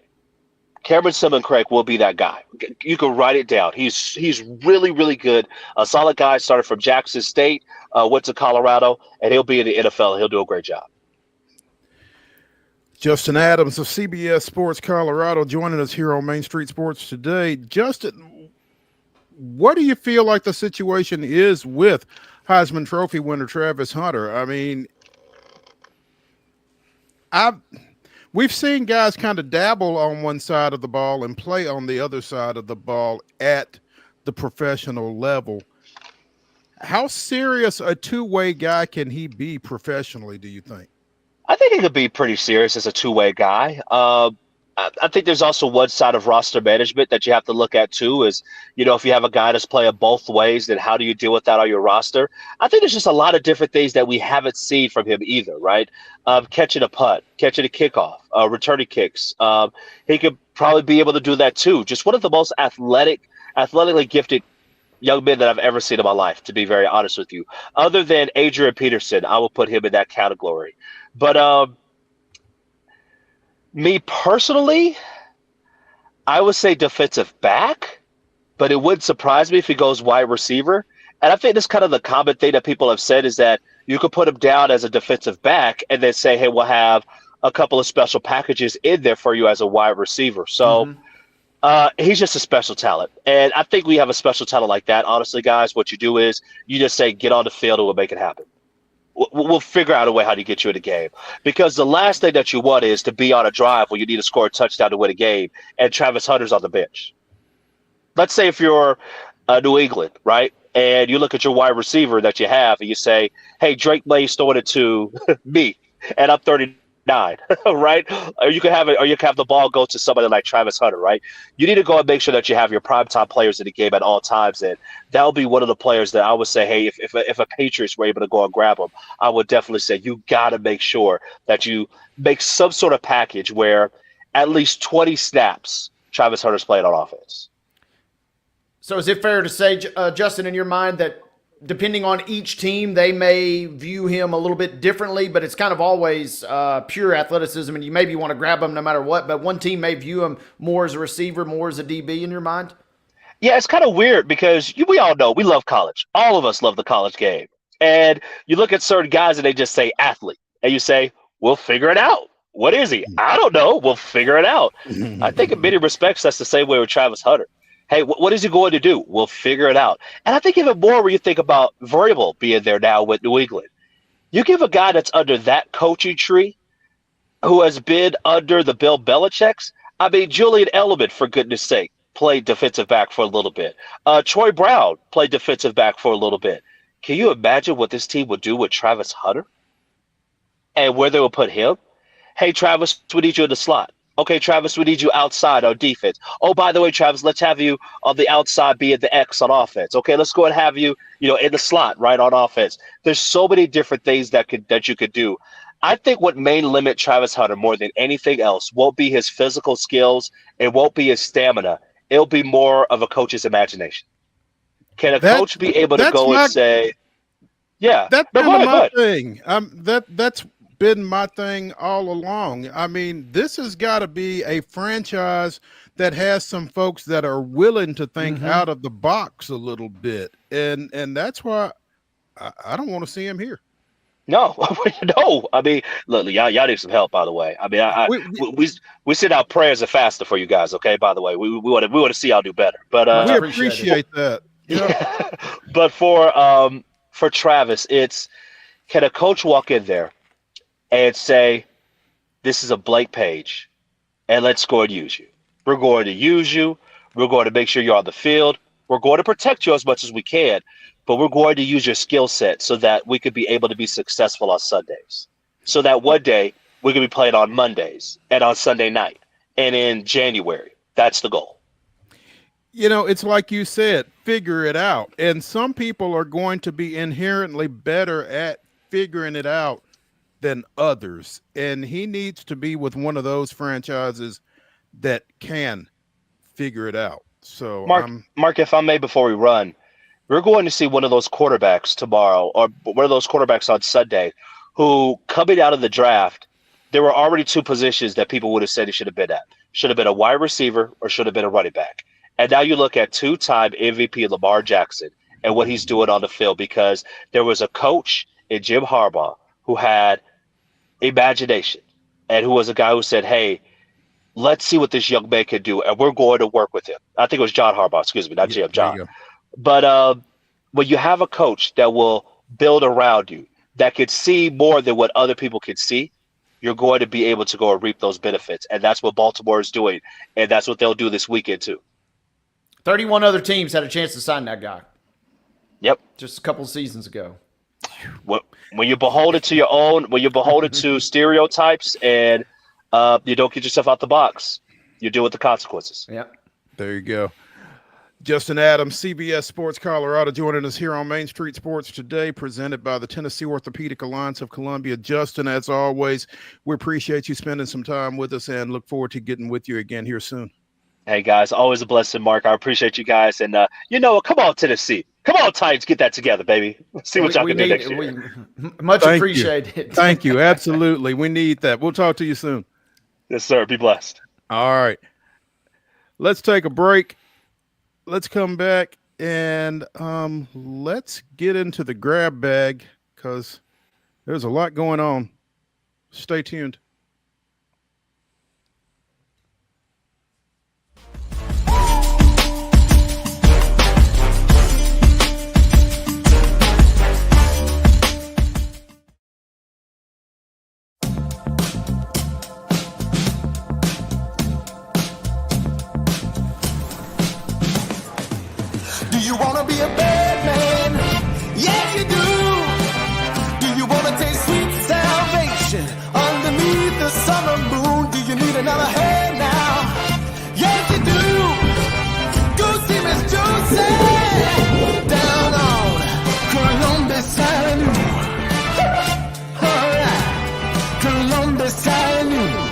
Cameron Silman-Craig will be that guy. You can write it down. He's really, really good. A solid guy, started from Jackson State, went to Colorado, and he'll be in the NFL, and he'll do a great job. Justin Adams of CBS Sports Colorado joining us here on Main Street Sports today. Justin, what do you feel like the situation is with Heisman Trophy winner Travis Hunter? I mean, we've seen guys kind of dabble on one side of the ball and play on the other side of the ball at the professional level. How serious a two-way guy can he be professionally, do you think? I think he could be pretty serious as a two-way guy. I think there's also one side of roster management that you have to look at too is, if you have a guy that's playing both ways, then how do you deal with that on your roster? I think there's just a lot of different things that we haven't seen from him either, right? Catching a punt, catching a kickoff, returning kicks. He could probably be able to do that too. Just one of the most athletically gifted young men that I've ever seen in my life, to be very honest with you. Other than Adrian Peterson, I will put him in that category. But me personally, I would say defensive back, but it wouldn't surprise me if he goes wide receiver. And I think that's kind of the common thing that people have said is that you could put him down as a defensive back and then say, hey, we'll have a couple of special packages in there for you as a wide receiver. So he's just a special talent. And I think we have a special talent like that. Honestly, guys, what you do is you just say, get on the field and we'll make it happen. We'll figure out a way how to get you in the game, because the last thing that you want is to be on a drive where you need to score a touchdown to win a game and Travis Hunter's on the bench. Let's say if you're New England, right, and you look at your wide receiver that you have and you say, hey, Drake May's throwing it to me and I'm 39, right? Or you can have the ball go to somebody like Travis Hunter, right? You need to go and make sure that you have your primetime players in the game at all times, and that'll be one of the players that I would say, hey, if a Patriots were able to go and grab him, I would definitely say you got to make sure that you make some sort of package where at least 20 snaps Travis Hunter's playing on offense. So is it fair to say, Justin, in your mind, that depending on each team, they may view him a little bit differently, but it's kind of always pure athleticism, and you maybe want to grab him no matter what, but one team may view him more as a receiver, more as a DB in your mind? Yeah, it's kind of weird because we all know we love college. All of us love the college game. And you look at certain guys and they just say athlete, and you say, we'll figure it out. What is he? I don't know. We'll figure it out. I think in many respects that's the same way with Travis Hunter. Hey, what is he going to do? We'll figure it out. And I think even more when you think about Vrabel being there now with New England. You give a guy that's under that coaching tree, who has been under the Bill Belichick's. I mean, Julian Edelman, for goodness sake, played defensive back for a little bit. Troy Brown played defensive back for a little bit. Can you imagine what this team would do with Travis Hunter? And where they would put him? Hey, Travis, we need you in the slot. Okay, Travis, we need you outside on defense. Oh, by the way, Travis, let's have you on the outside be at the X on offense. Okay, let's go and have you, in the slot, right, on offense. There's so many different things that you could do. I think what may limit Travis Hunter more than anything else won't be his physical skills. It won't be his stamina. It'll be more of a coach's imagination. Can a coach be able to go and say, yeah, that's my thing. That's been my thing all along. I mean, this has got to be a franchise that has some folks that are willing to think out of the box a little bit, and that's why I don't want to see him here. No, no. I mean, look, y'all need some help, by the way. I mean, we send out prayers and faster for you guys. Okay, by the way, we want to see y'all do better. But we appreciate that. Yeah. But for Travis, it's, can a coach walk in there and say, this is a blank page, and let's go and use you. We're going to use you. We're going to make sure you're on the field. We're going to protect you as much as we can, but we're going to use your skill set so that we could be able to be successful on Sundays. So that one day we can be playing on Mondays and on Sunday night and in January. That's the goal. It's like you said, figure it out. And some people are going to be inherently better at figuring it out than others, and he needs to be with one of those franchises that can figure it out. So Mark, if I may, before we run, we're going to see one of those quarterbacks tomorrow, or one of those quarterbacks on Sunday, who, coming out of the draft, there were already two positions that people would have said he should have been at. Should have been a wide receiver or should have been a running back. And now you look at two-time MVP Lamar Jackson and what he's doing on the field, because there was a coach in Jim Harbaugh who had imagination and who was a guy who said, hey, let's see what this young man can do, and we're going to work with him. I think it was John Harbaugh, excuse me, not Jim, John. But when you have a coach that will build around you, that could see more than what other people can see, you're going to be able to go and reap those benefits. And that's what Baltimore is doing, and that's what they'll do this weekend too. 31 other teams had a chance to sign that guy. Yep. Just a couple of seasons ago. When you're beholden to when you're beholden to stereotypes and you don't get yourself out the box, You deal with the consequences. Yeah. There you go. Justin Adams, CBS Sports Colorado, joining us here on Main Street Sports today, presented by the Tennessee Orthopedic Alliance of Columbia. Justin, as always, we appreciate you spending some time with us and look forward to getting with you again here soon. Hey, guys, always a blessing, Mark. I appreciate you guys. And, come on, Tennessee. Come on, Titans, get that together, baby. Let's see what y'all can do next year. Much appreciated. Thank you. Absolutely. We need that. We'll talk to you soon. Yes, sir. Be blessed. All right. Let's take a break. Let's come back and let's get into the grab bag because there's a lot going on. Stay tuned. Do you wanna be a bad man? Yes, you do. Do you wanna taste sweet salvation underneath the summer moon? Do you need another hand now? Yes, you do. Go see Miss Josie down on Columbus Avenue. All right, Columbus Avenue.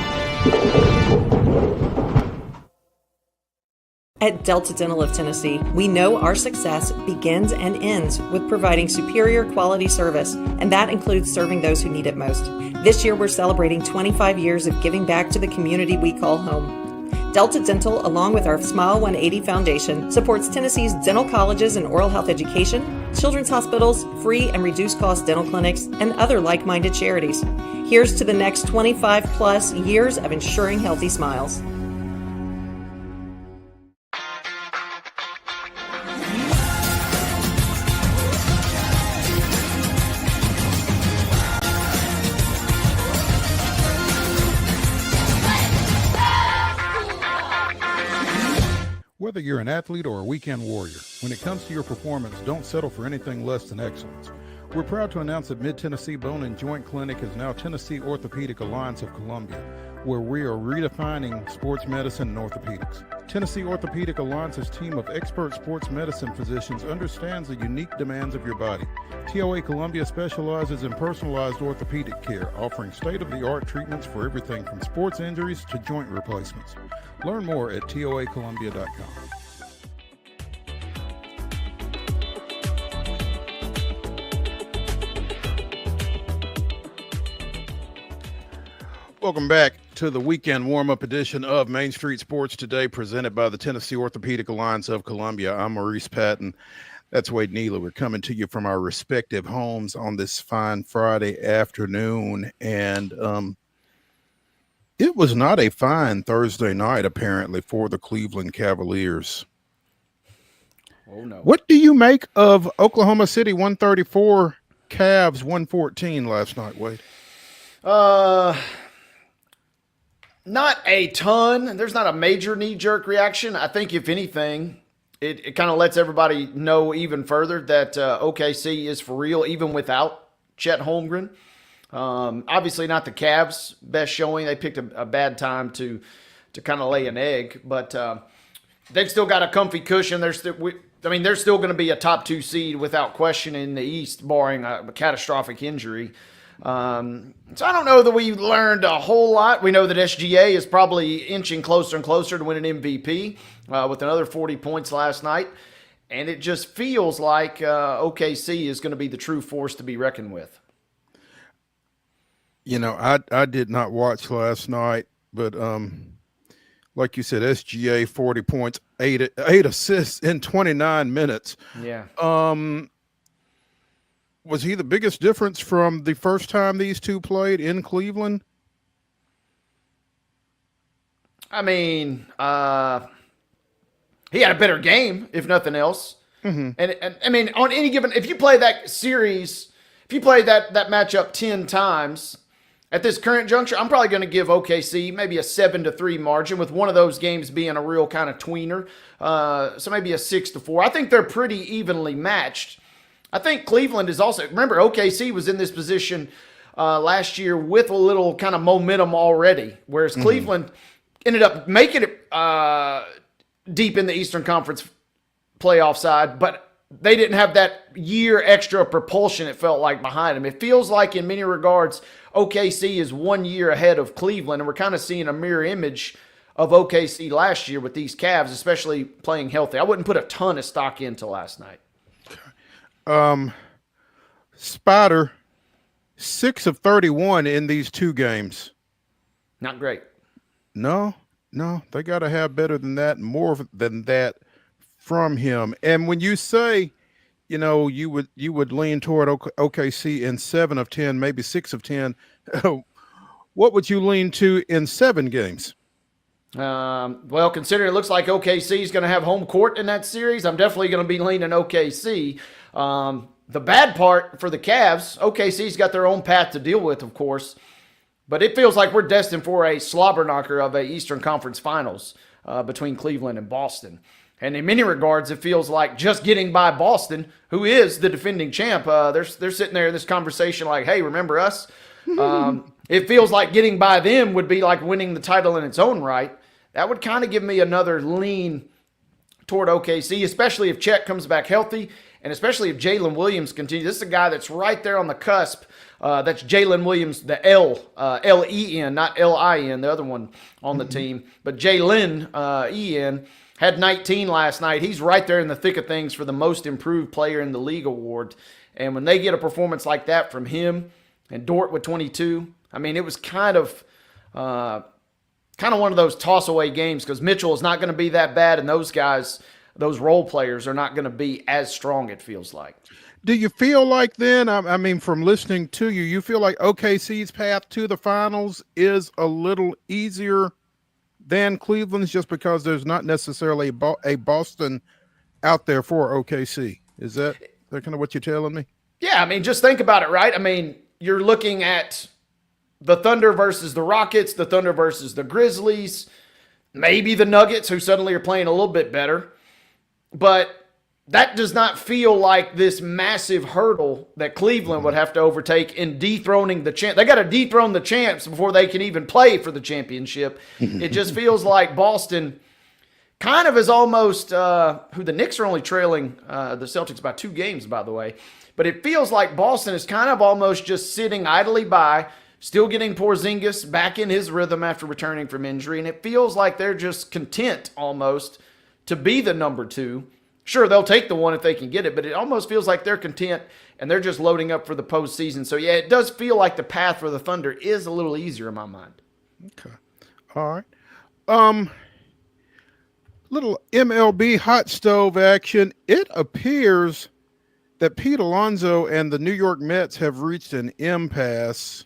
At Delta Dental of Tennessee, we know our success begins and ends with providing superior quality service, and that includes serving those who need it most. This year, we're celebrating 25 years of giving back to the community we call home. Delta Dental, along with our Smile 180 Foundation, supports Tennessee's dental colleges and oral health education, children's hospitals, free and reduced cost dental clinics, and other like-minded charities. Here's to the next 25 plus years of ensuring healthy smiles. Whether you're an athlete or a weekend warrior, when it comes to your performance, don't settle for anything less than excellence. We're proud to announce that Mid-Tennessee Bone and Joint Clinic is now Tennessee Orthopedic Alliance of Columbia, where we are redefining sports medicine and orthopedics. Tennessee Orthopedic Alliance's team of expert sports medicine physicians understands the unique demands of your body. TOA Columbia specializes in personalized orthopedic care, offering state-of-the-art treatments for everything from sports injuries to joint replacements. Learn more at toacolumbia.com. Welcome back to the weekend warm-up edition of Main Street Sports Today, presented by the Tennessee Orthopedic Alliance of Columbia. I'm Maurice Patton. That's Wade Neela. We're coming to you from our respective homes on this fine Friday afternoon. And it was not a fine Thursday night, apparently, for the Cleveland Cavaliers. Oh, no. What do you make of Oklahoma City 134, Cavs 114 last night, Wade? Not a ton. There's not a major knee-jerk reaction. I think, if anything, it kind of lets everybody know even further that OKC is for real, even without Chet Holmgren. Obviously not the Cavs' best showing. They picked a bad time to kind of lay an egg, but they've still got a comfy cushion. They're still going to be a top 2 seed without question in the East, barring a catastrophic injury. So I don't know that we learned a whole lot. We know that SGA is probably inching closer and closer to win an MVP with another 40 points last night. And it just feels like OKC is going to be the true force to be reckoned with. You know, I did not watch last night, but like you said, SGA 40 points, eight assists in 29 minutes. Yeah. Was he the biggest difference from the first time these two played in Cleveland? I mean, he had a better game, if nothing else. Mm-hmm. And I mean, on any given, if you play that series, if you play that matchup 10 times at this current juncture, I'm probably going to give OKC maybe a 7-3 margin, with one of those games being a real kind of tweener. So maybe a 6-4. I think they're pretty evenly matched. I think Cleveland is also, remember, OKC was in this position last year with a little kind of momentum already, whereas Cleveland ended up making it deep in the Eastern Conference playoff side, but they didn't have that year extra propulsion, it felt like, behind them. It feels like in many regards OKC is 1 year ahead of Cleveland, and we're kind of seeing a mirror image of OKC last year with these Cavs, especially playing healthy. I wouldn't put a ton of stock into last night. Spider, 6 of 31 in these 2 games. Not great. No, they got to have better than that, more than that from him. And when you say, you would lean toward OKC in 7 of 10, maybe 6 of 10, what would you lean to in 7 games? Well, considering it looks like OKC is going to have home court in that series, I'm definitely going to be leaning OKC. The bad part for the Cavs, OKC's got their own path to deal with, of course, but it feels like we're destined for a slobber knocker of a Eastern Conference Finals between Cleveland and Boston. And in many regards, it feels like just getting by Boston, who is the defending champ. They're sitting there in this conversation like, hey, remember us? It feels like getting by them would be like winning the title in its own right. That would kind of give me another lean toward OKC, especially if Chet comes back healthy, and especially if Jalen Williams continues. This is a guy that's right there on the cusp. That's Jalen Williams, the L-E-N, not L-I-N, the other one on the team. But Jalen E-N had 19 last night. He's right there in the thick of things for the most improved player in the league award. And when they get a performance like that from him and Dort with 22, I mean, it was kind of one of those toss-away games because Mitchell is not going to be that bad, and those guys, those role players, are not going to be as strong, it feels like. Do you feel like then, I mean, from listening to you, you feel like OKC's path to the finals is a little easier than Cleveland's just because there's not necessarily a Boston out there for OKC? Is that kind of what you're telling me? Yeah, I mean, just think about it, right? I mean, you're looking at the Thunder versus the Rockets, the Thunder versus the Grizzlies, maybe the Nuggets, who suddenly are playing a little bit better. But that does not feel like this massive hurdle that Cleveland would have to overtake in dethroning the champ. They got to dethrone the champs before they can even play for the championship. It just feels like Boston kind of is almost who the Knicks are only trailing the Celtics by 2 games, by the way. But it feels like Boston is kind of almost just sitting idly by, still getting Porzingis back in his rhythm after returning from injury. And it feels like they're just content almost to be the number 2. Sure, they'll take the 1 if they can get it, but it almost feels like they're content and they're just loading up for the postseason. So, yeah, it does feel like the path for the Thunder is a little easier in my mind. Okay. All right. Little MLB hot stove action. It appears that Pete Alonso and the New York Mets have reached an impasse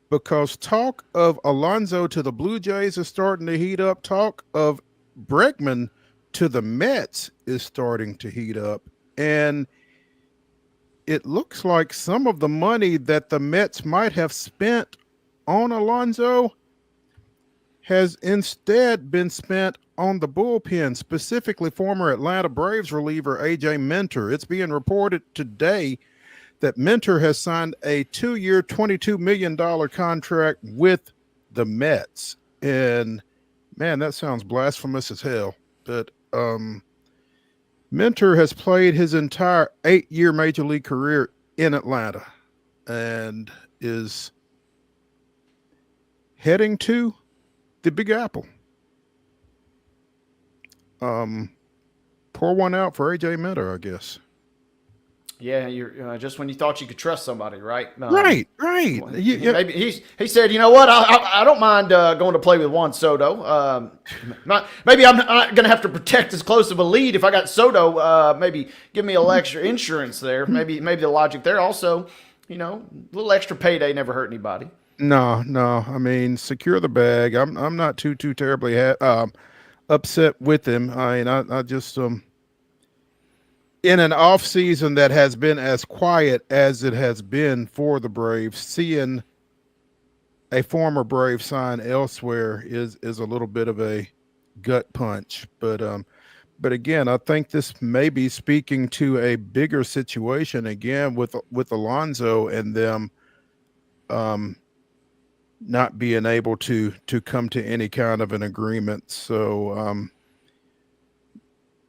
because talk of Alonso to the Blue Jays is starting to heat up. Talk of Bregman to the Mets is starting to heat up. And it looks like some of the money that the Mets might have spent on Alonso has instead been spent on the bullpen, specifically former Atlanta Braves reliever A.J. Minter. It's being reported today that Minter has signed a 2-year, $22 million contract with the Mets. And, man, that sounds blasphemous as hell. But Minter has played his entire 8-year Major League career in Atlanta and is heading to the Big Apple. Pour one out for A.J. Minter, I guess. Yeah, you're just when you thought you could trust somebody, right? Right. Maybe he said, you know what? I don't mind going to play with Juan Soto. Maybe I'm not going to have to protect as close of a lead if I got Soto. Maybe give me a little extra insurance there. Maybe the logic there. Also, a little extra payday never hurt anybody. No. I mean, secure the bag. I'm not too terribly upset with him. I mean, I just in an off season that has been as quiet as it has been for the Braves, seeing a former Brave sign elsewhere is a little bit of a gut punch. But again, I think this may be speaking to a bigger situation again with Alonso and them not being able to come to any kind of an agreement. So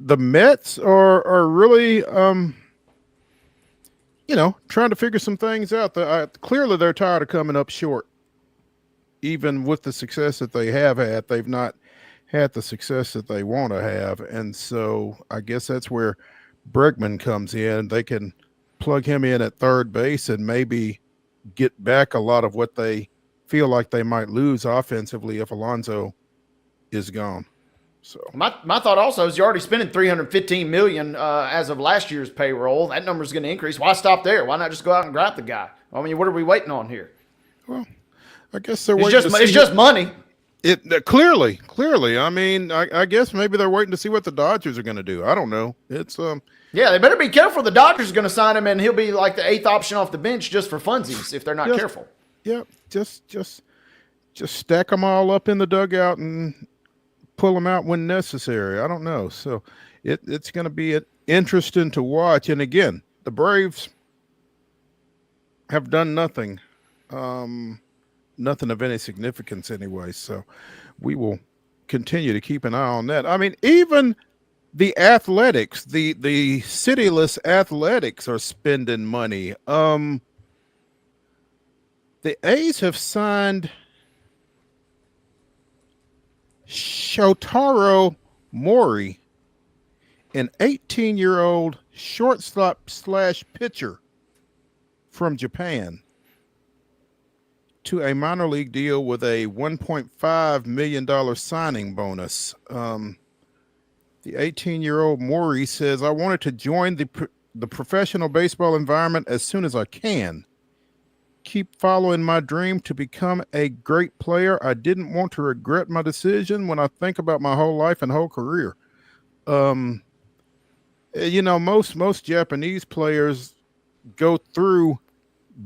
the Mets are really trying to figure some things out. Clearly they're tired of coming up short. Even with the success that they have had, they've not had the success that they want to have. And so I guess that's where Bregman comes in. They can plug him in at third base and maybe get back a lot of what they feel like they might lose offensively if Alonso is gone. So my thought also is you're already spending $315 million as of last year's payroll. That number is going to increase. Why stop there? Why not just go out and grab the guy? I mean, what are we waiting on here? Well, I guess they're it's just money. Clearly. I mean, I guess maybe they're waiting to see what the Dodgers are going to do. I don't know. It's yeah, they better be careful. The Dodgers are going to sign him, and he'll be like the 8th option off the bench just for funsies if they're not careful. Yeah, just stack them all up in the dugout and pull them out when necessary. I don't know. So it's going to be interesting to watch. And again, the Braves have done nothing. Nothing of any significance anyway. So we will continue to keep an eye on that. I mean, even the Athletics, the cityless Athletics are spending money. The A's have signed Shotaro Mori, an 18-year-old shortstop / pitcher from Japan, to a minor league deal with a $1.5 million signing bonus. The 18-year-old Maury says, I wanted to join the professional baseball environment as soon as I can. Keep following my dream to become a great player. I didn't want to regret my decision when I think about my whole life and whole career. Most Japanese players go through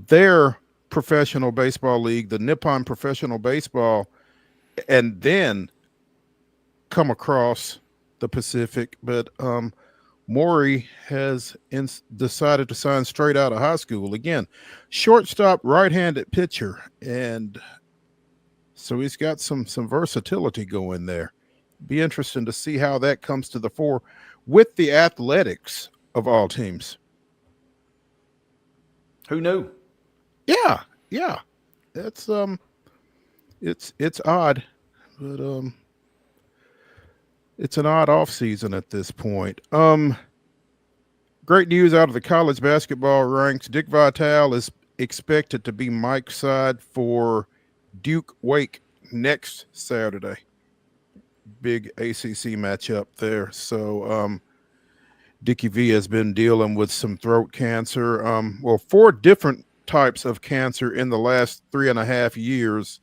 their professional baseball league, the Nippon Professional Baseball, and then come across the Pacific. But Maury has decided to sign straight out of high school. Again, shortstop, right-handed pitcher, and so he's got some versatility going there. Be interesting to see how that comes to the fore with the Athletics of all teams. Who knew? Yeah. That's it's odd, but it's an odd off season at this point. Great news out of the college basketball ranks. Dick Vitale is expected to be Mike's side for Duke Wake next Saturday. Big ACC matchup there. So Dickie V has been dealing with some throat cancer. 4 different types of cancer in the last 3.5 years,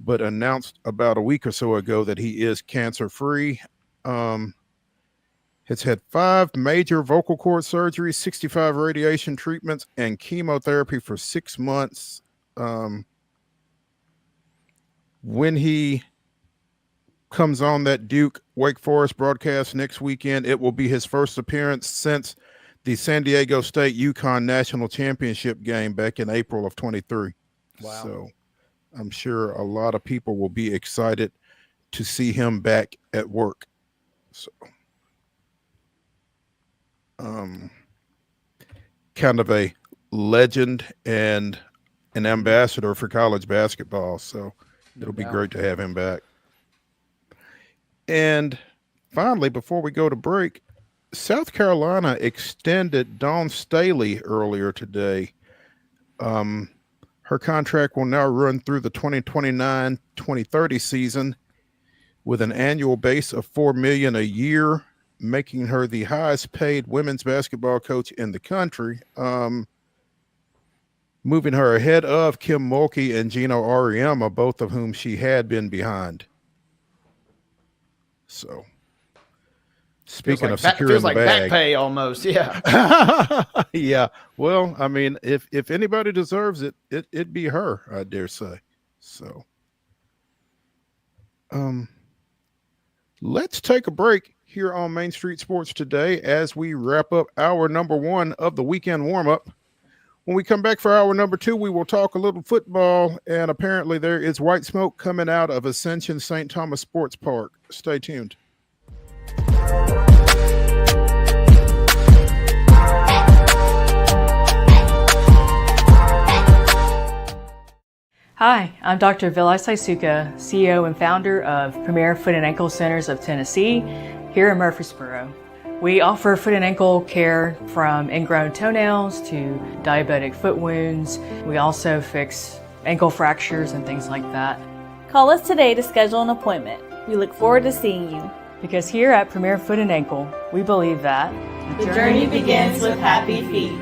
but announced about a week or so ago that he is cancer free. Has had 5 major vocal cord surgeries, 65 radiation treatments, and chemotherapy for 6 months. When he comes on that Duke Wake Forest broadcast next weekend, it will be his first appearance since the San Diego State UConn National Championship game back in April of 23. Wow. So I'm sure a lot of people will be excited to see him back at work. So kind of a legend and an ambassador for college basketball. So it'll be great to have him back. And finally, before we go to break, South Carolina extended Dawn Staley earlier today. Her contract will now run through the 2029-2030 season with an annual base of $4 million a year, making her the highest paid women's basketball coach in the country. Moving her ahead of Kim Mulkey and Gino Auriemma, both of whom she had been behind. So, speaking of securing feels the like bag, back pay almost, yeah. Yeah. Well, I mean, if anybody deserves it, it'd be her, I dare say. So, let's take a break here on Main Street Sports today as we wrap up our number 1 of the weekend warm-up. When we come back for hour number 2, we will talk a little football, and apparently there is white smoke coming out of Ascension St. Thomas Sports Park. Stay tuned. Hi, I'm Dr. Vilay Saisuka, CEO and founder of Premier Foot and Ankle Centers of Tennessee here in Murfreesboro. We offer foot and ankle care from ingrown toenails to diabetic foot wounds. We also fix ankle fractures and things like that. Call us today to schedule an appointment. We look forward to seeing you. Because here at Premier Foot and Ankle, we believe that the journey begins with happy feet.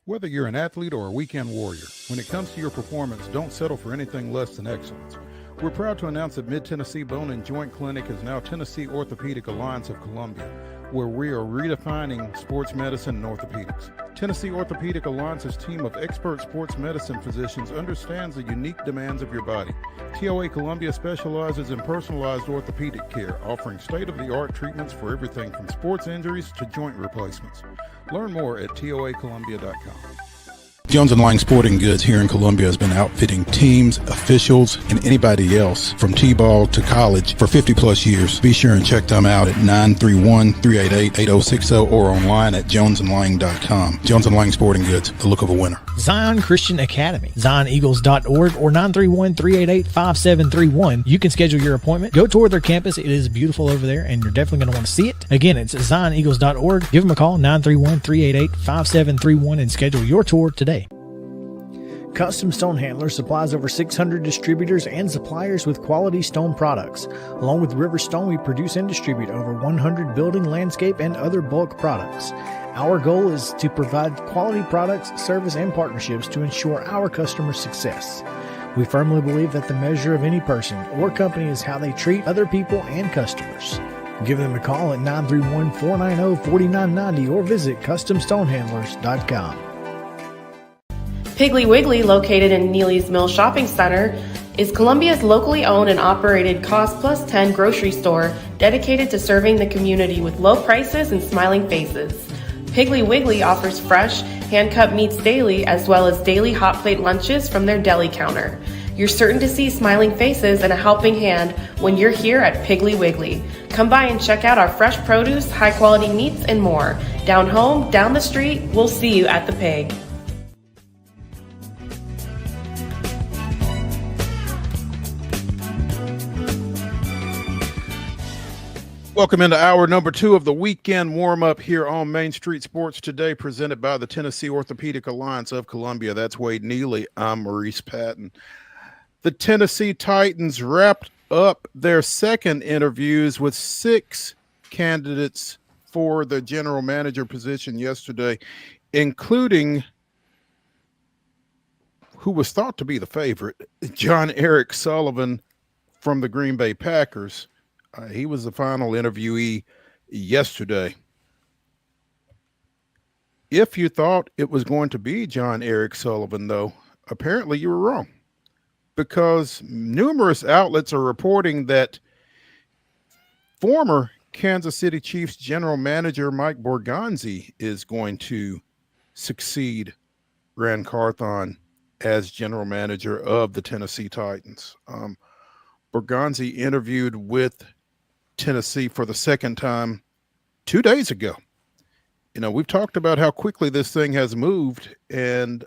Whether you're an athlete or a weekend warrior, when it comes to your performance, don't settle for anything less than excellence. We're proud to announce that Mid-Tennessee Bone and Joint Clinic is now Tennessee Orthopedic Alliance of Columbia, where we are redefining sports medicine and orthopedics. Tennessee Orthopedic Alliance's team of expert sports medicine physicians understands the unique demands of your body. TOA Columbia specializes in personalized orthopedic care, offering state-of-the-art treatments for everything from sports injuries to joint replacements. Learn more at toacolumbia.com. Jones & Lang Sporting Goods here in Columbia has been outfitting teams, officials, and anybody else from T-ball to college for 50 plus years. Be sure and check them out at 931-388-8060 or online at jonesandlang.com. Jones & Lang Sporting Goods, the look of a winner. Zion Christian Academy, zioneagles.org or 931-388-5731. You can schedule your appointment. Go tour their campus. It is beautiful over there, and you're definitely going to want to see it. Again, it's zioneagles.org. Give them a call, 931-388-5731, and schedule your tour today. Custom Stone Handler supplies over 600 distributors and suppliers with quality stone products. Along with River Stone, we produce and distribute over 100 building, landscape, and other bulk products. Our goal is to provide quality products, service, and partnerships to ensure our customers' success. We firmly believe that the measure of any person or company is how they treat other people and customers. Give them a call at 931-490-4990 or visit CustomStonehandlers.com. Piggly Wiggly, located in Neely's Mill Shopping Center, is Columbia's locally owned and operated Cost Plus 10 grocery store dedicated to serving the community with low prices and smiling faces. Piggly Wiggly offers fresh, hand-cut meats daily as well as daily hot plate lunches from their deli counter. You're certain to see smiling faces and a helping hand when you're here at Piggly Wiggly. Come by and check out our fresh produce, high-quality meats, and more. Down home, down the street, we'll see you at the Pig. Welcome into hour number 2 of the weekend warm-up here on Main Street Sports Today, presented by the Tennessee Orthopedic Alliance of Columbia. That's Wade Neely. I'm Maurice Patton. The Tennessee Titans wrapped up their second interviews with 6 candidates for the general manager position yesterday, including who was thought to be the favorite, John Eric Sullivan from the Green Bay Packers. He was the final interviewee yesterday. If you thought it was going to be John Eric Sullivan, though, apparently you were wrong, because numerous outlets are reporting that former Kansas City Chiefs general manager Mike Borgonzi is going to succeed Ran Carthon as general manager of the Tennessee Titans. Borgonzi interviewed with Tennessee for the second time 2 days ago. You know, we've talked about how quickly this thing has moved, and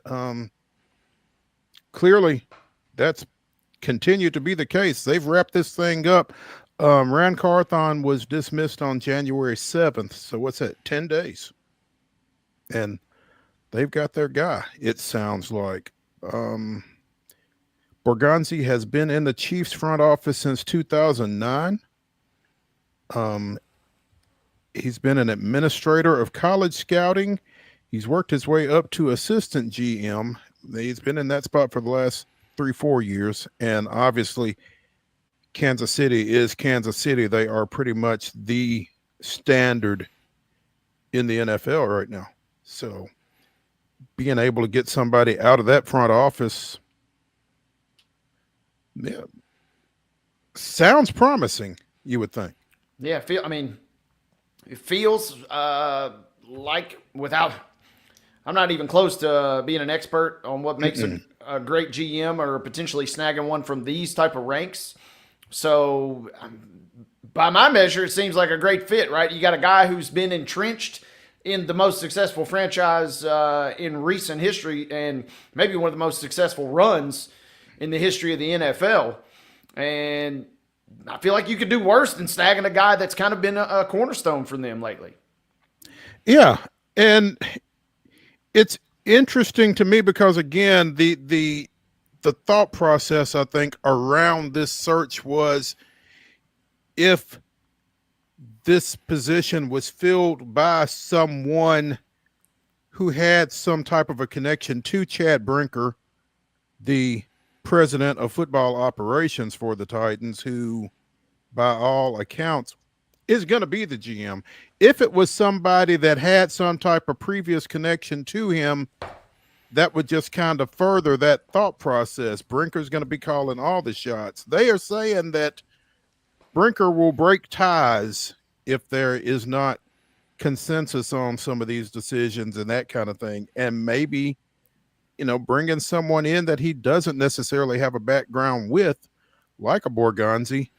clearly that's continued to be the case. They've wrapped this thing up. Ran Carthon was dismissed on January 7th. So what's that, 10 days? And they've got their guy, it sounds like. Borgonzi has been in the Chiefs front office since 2009. He's been an administrator of college scouting. He's worked his way up to assistant GM. He's been in that spot for the last 3-4 years. And obviously, Kansas City is Kansas City. They are pretty much the standard in the NFL right now. So being able to get somebody out of that front office, yeah, sounds promising, you would think. Yeah, it feels I'm not even close to being an expert on what makes a great GM or potentially snagging one from these type of ranks. So by my measure, it seems like a great fit, right? You got a guy who's been entrenched in the most successful franchise in recent history and maybe one of the most successful runs in the history of the NFL. And I feel like you could do worse than snagging a guy that's kind of been a cornerstone for them lately. Yeah. And it's interesting to me because, again, the thought process, I think, around this search was if this position was filled by someone who had some type of a connection to Chad Brinker, the president of football operations for the Titans, who by all accounts is going to be the GM. If it was somebody that had some type of previous connection to him, that would just kind of further that thought process. Brinker's going to be calling all the shots. They are saying that Brinker will break ties if there is not consensus on some of these decisions and that kind of thing. And maybe, bringing someone in that he doesn't necessarily have a background with, like a Borgonzi,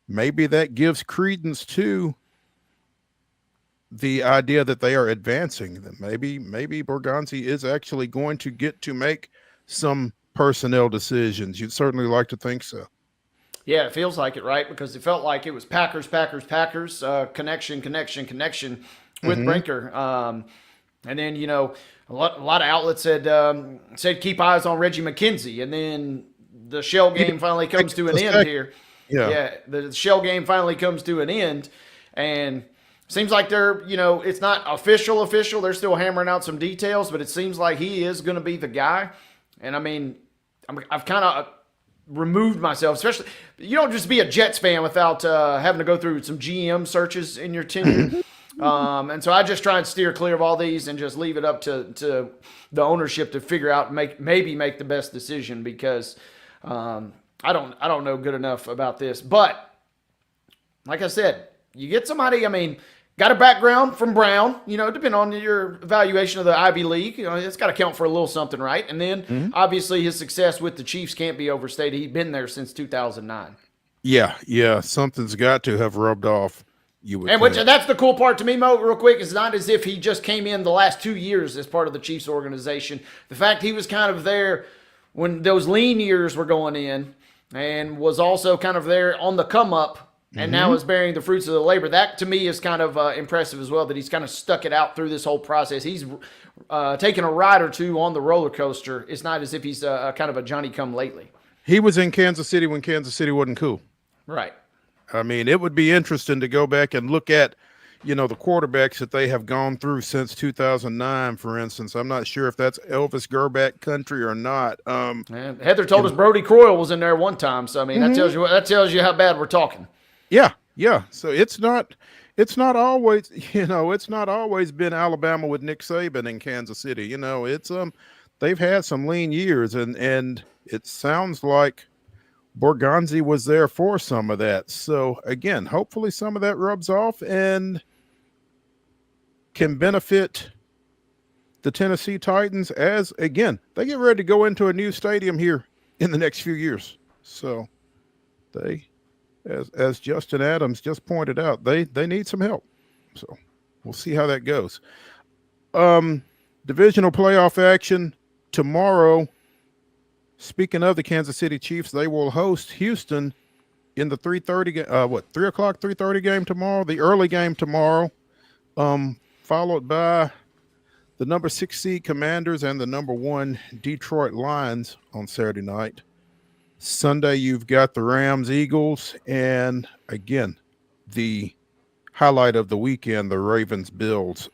maybe that gives credence to the idea that they are advancing. That maybe Borgonzi is actually going to get to make some personnel decisions. You'd certainly like to think so. Yeah, it feels like it, right? Because it felt like it was Packers, connection with Brinker. And then, a lot of outlets said keep eyes on Reggie McKenzie. And then the shell game finally comes to an end here. Yeah, the shell game finally comes to an end. And seems like they're, it's not official. They're still hammering out some details, but it seems like he is going to be the guy. And I mean, I've kind of removed myself, especially, you don't just be a Jets fan without having to go through some GM searches in your tenure. And so I just try and steer clear of all these and just leave it up to the ownership to figure out, maybe make the best decision, because I don't know good enough about this. But like I said, you get somebody, got a background from Brown, depending on your evaluation of the Ivy League, it's got to count for a little something, right? And then obviously his success with the Chiefs can't be overstated. He's been there since 2009. Yeah. Something's got to have rubbed off. That's the cool part to me, Mo, real quick. It's not as if he just came in the last 2 years as part of the Chiefs organization. The fact he was kind of there when those lean years were going in and was also kind of there on the come up and now is bearing the fruits of the labor. That, to me, is kind of impressive as well, that he's kind of stuck it out through this whole process. He's taken a ride or two on the roller coaster. It's not as if he's kind of a Johnny-come-lately. He was in Kansas City when Kansas City wasn't cool. Right. It would be interesting to go back and look at, the quarterbacks that they have gone through since 2009, for instance. I'm not sure if that's Elvis Gerback country or not. Heather told us Brody Croyle was in there one time. So, that tells you how bad we're talking. Yeah. So it's not always, it's not always been Alabama with Nick Saban in Kansas City. It's they've had some lean years, and it sounds like Borgonzi was there for some of that. So again, hopefully some of that rubs off and can benefit the Tennessee Titans as, again, they get ready to go into a new stadium here in the next few years. So they, as Justin Adams just pointed out, they need some help. So we'll see how that goes. Divisional playoff action tomorrow. Speaking of the Kansas City Chiefs, they will host Houston in the 3:30 game tomorrow, the early game tomorrow, followed by the number 6 seed Commanders and the number 1 Detroit Lions on Saturday night. Sunday, you've got the Rams, Eagles, and again, the highlight of the weekend, the Ravens, Bills.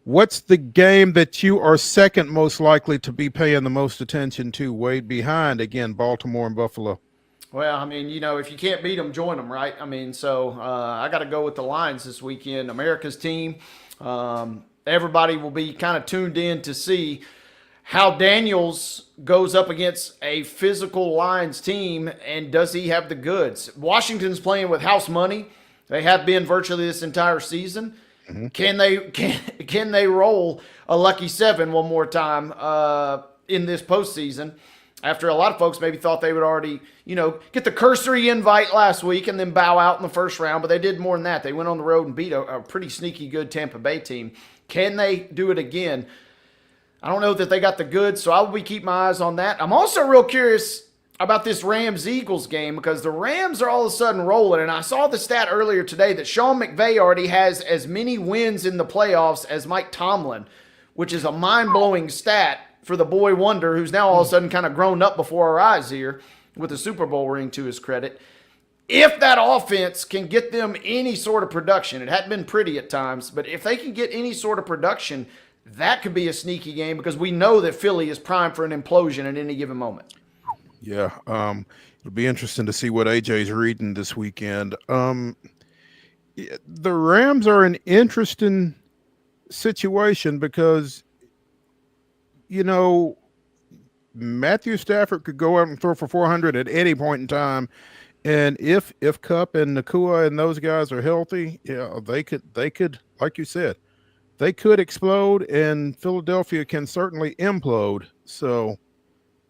What's the game that you are second most likely to be paying the most attention to, Wade, behind, again, Baltimore and Buffalo? Well, if you can't beat them, join them, right? So I got to go with the Lions this weekend, America's team. Everybody will be kind of tuned in to see how Daniels goes up against a physical Lions team, and does he have the goods? Washington's playing with house money. They have been virtually this entire season. Can they roll a lucky 7 one more time in this postseason? After a lot of folks maybe thought they would already, get the cursory invite last week and then bow out in the first round, but they did more than that. They went on the road and beat a pretty sneaky good Tampa Bay team. Can they do it again? I don't know that they got the goods, so I will be keeping my eyes on that. I'm also real curious about this Rams-Eagles game because the Rams are all of a sudden rolling, and I saw the stat earlier today that Sean McVay already has as many wins in the playoffs as Mike Tomlin, which is a mind-blowing stat for the boy wonder who's now all of a sudden kind of grown up before our eyes here with a Super Bowl ring to his credit. If that offense can get them any sort of production, it hadn't been pretty at times, but if they can get any sort of production, that could be a sneaky game because we know that Philly is primed for an implosion at any given moment. Yeah. It'll be interesting to see what AJ's reading this weekend. The Rams are an interesting situation because, Matthew Stafford could go out and throw for 400 at any point in time. And if Kupp and Nakua and those guys are healthy, they could, like you said, they could explode, and Philadelphia can certainly implode. So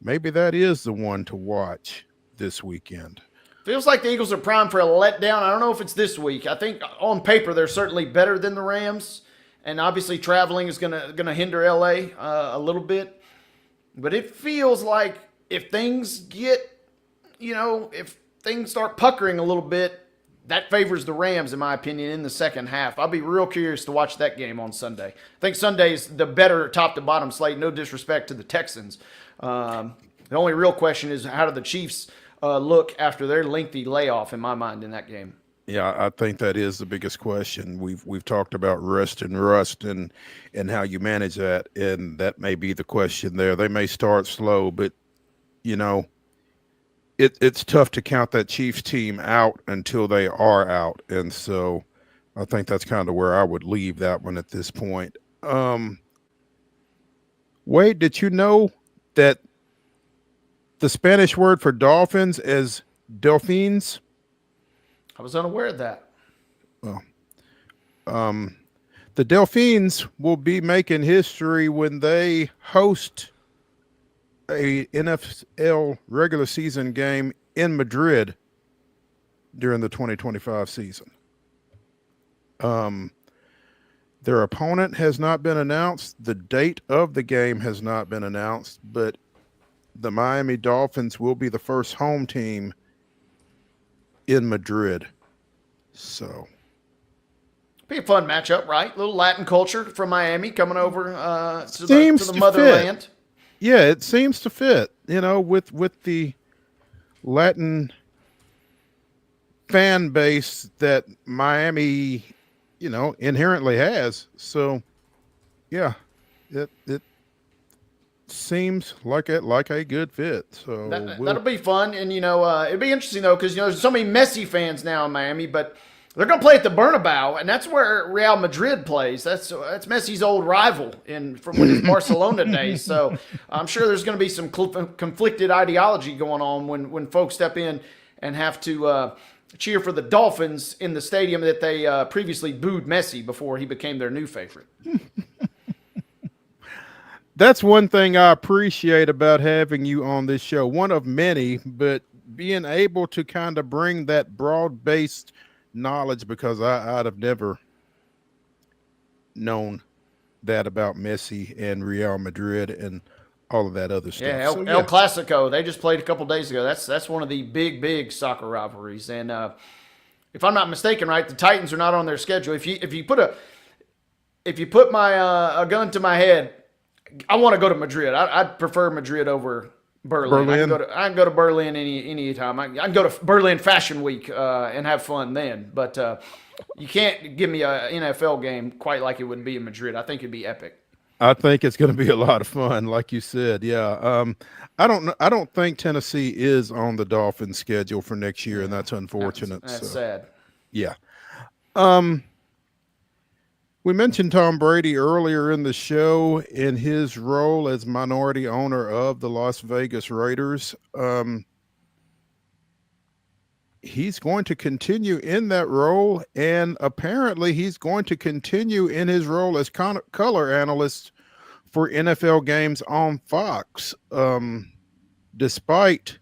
maybe that is the one to watch this weekend. Feels like the Eagles are primed for a letdown. I don't know if it's this week. I think on paper they're certainly better than the Rams, and obviously traveling is gonna hinder LA a little bit. But it feels like if things get, if things start puckering a little bit, that favors the Rams, in my opinion, in the second half. I'll be real curious to watch that game on Sunday. I think Sunday's the better top-to-bottom slate, no disrespect to the Texans. The only real question is how do the Chiefs look after their lengthy layoff, in my mind, in that game. Yeah, I think that is the biggest question. We've talked about rest and rust and how you manage that, and that may be the question there. They may start slow, but it's tough to count that Chiefs team out until they are out, and so I think that's kind of where I would leave that one at this point. Wade, did you know that the Spanish word for dolphins is delphines? I was unaware of that. Well, the Delphines will be making history when they host a NFL regular season game in Madrid during the 2025 season. Their opponent has not been announced. The date of the game has not been announced, but the Miami Dolphins will be the first home team in Madrid. So be a fun matchup, right? A little Latin culture from Miami coming over to the motherland. Fit. Yeah, it seems to fit, with the Latin fan base that Miami, inherently has. So yeah, it seems like a good fit. So that'll be fun, and it'd be interesting though because there's so many Messi fans now in Miami, but they're going to play at the Bernabeu, and that's where Real Madrid plays. That's Messi's old rival from his Barcelona days. So I'm sure there's going to be some conflicted ideology going on when folks step in and have to cheer for the Dolphins in the stadium that they previously booed Messi before he became their new favorite. That's one thing I appreciate about having you on this show. One of many, but being able to kind of bring that broad-based knowledge, because I'd have never known that about Messi and Real Madrid and all of that other stuff. Yeah, El Clasico. They just played a couple days ago. That's one of the big soccer rivalries. And if I'm not mistaken, right, the Titans are not on their schedule. If you put my a gun to my head, I want to go to Madrid. I'd prefer Madrid over Berlin. I can go to Berlin any time. I can go to Berlin Fashion Week and have fun then. But you can't give me an NFL game quite like it would be in Madrid. I think it'd be epic. I think it's going to be a lot of fun, like you said. Yeah. I don't think Tennessee is on the Dolphins schedule for next year, and that's unfortunate. That's sad. Yeah. We mentioned Tom Brady earlier in the show in his role as minority owner of the Las Vegas Raiders. he's going to continue in that role, and apparently he's going to continue in his role as color analyst for NFL games on Fox, despite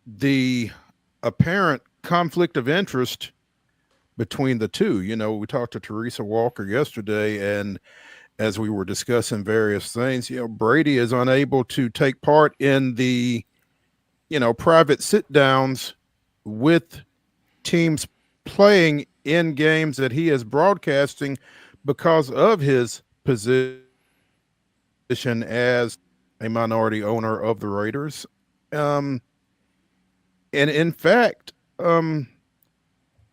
the apparent conflict of interest between the two. You know, we talked to Teresa Walker yesterday, and as we were discussing various things, you know, Brady is unable to take part in the, you know, private sit downs with teams playing in games that he is broadcasting because of his position as a minority owner of the Raiders. And in fact,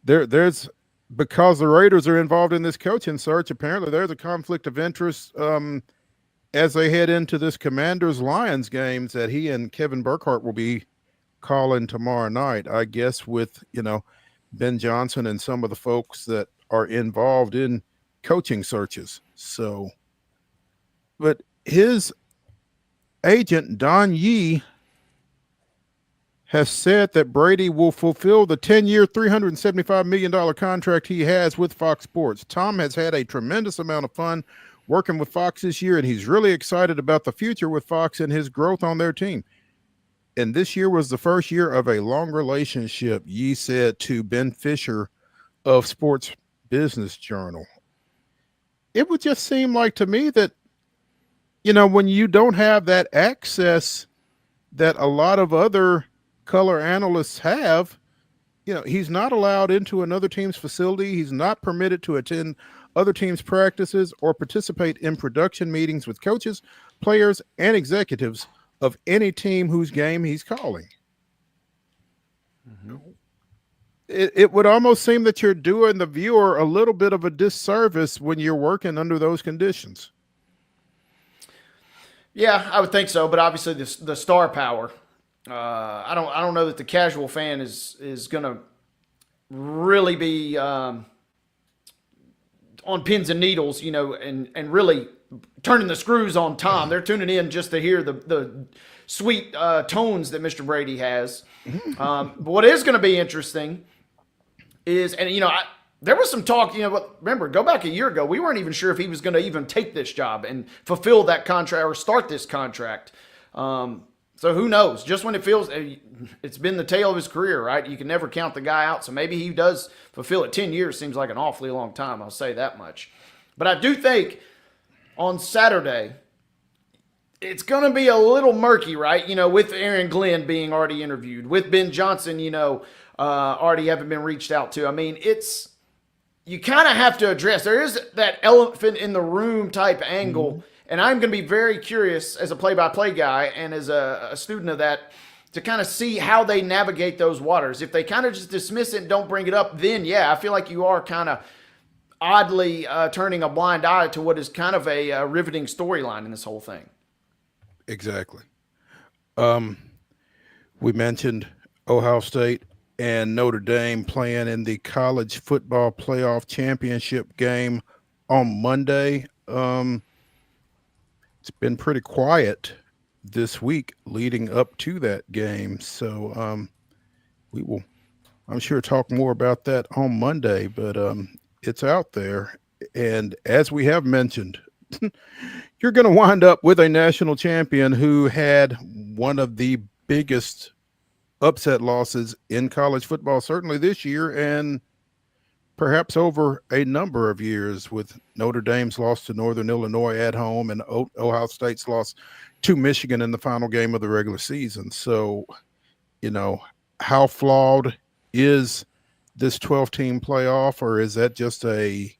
there's, because the Raiders are involved in this coaching search, apparently there's a conflict of interest as they head into this Commanders-Lions games that he and Kevin Burkhardt will be calling tomorrow night, I guess, with, you know, Ben Johnson and some of the folks that are involved in coaching searches. So, but his agent, Don Yee, has said that Brady will fulfill the 10-year, $375 million contract he has with Fox Sports. Tom has had a tremendous amount of fun working with Fox this year, and he's really excited about the future with Fox and his growth on their team. And this year was the first year of a long relationship, Yee said to Ben Fisher of Sports Business Journal. It would just seem like to me that, you know, when you don't have that access that a lot of other color analysts have, you know, he's not allowed into another team's facility. He's not permitted to attend other teams' practices or participate in production meetings with coaches, players, and executives of any team whose game he's calling. Mm-hmm. It would almost seem that you're doing the viewer a little bit of a disservice when you're working under those conditions. Yeah, I would think so, but obviously the star power. I don't know that the casual fan is going to really be on pins and needles, you know, and really turning the screws on Tom. They're tuning in just to hear the sweet tones that Mr. Brady has. But what is going to be interesting is, and you know, there was some talk, you know, remember, go back a year ago, we weren't even sure if he was going to even take this job and fulfill that contract or start this contract. So who knows? Just when it feels, it's been the tail of his career, right? You can never count the guy out. So maybe he does fulfill it. 10 years seems like an awfully long time. I'll say that much. But I do think on Saturday, it's going to be a little murky, right? You know, with Aaron Glenn being already interviewed, with Ben Johnson, you know, already having been reached out to. I mean, you kind of have to address, there is that elephant in the room type angle. Mm-hmm. And I'm going to be very curious as a play-by-play guy and as a student of that to kind of see how they navigate those waters. If they kind of just dismiss it and don't bring it up, then, yeah, I feel like you are kind of oddly turning a blind eye to what is kind of a riveting storyline in this whole thing. Exactly. We mentioned Ohio State and Notre Dame playing in the college football playoff championship game on Monday. It's been pretty quiet this week leading up to that game. So we will, I'm sure, talk more about that on Monday, but it's out there. And as we have mentioned, you're going to wind up with a national champion who had one of the biggest upset losses in college football, certainly this year, and perhaps over a number of years, with Notre Dame's loss to Northern Illinois at home and Ohio State's loss to Michigan in the final game of the regular season. So, you know, how flawed is this 12-team playoff, or is that just a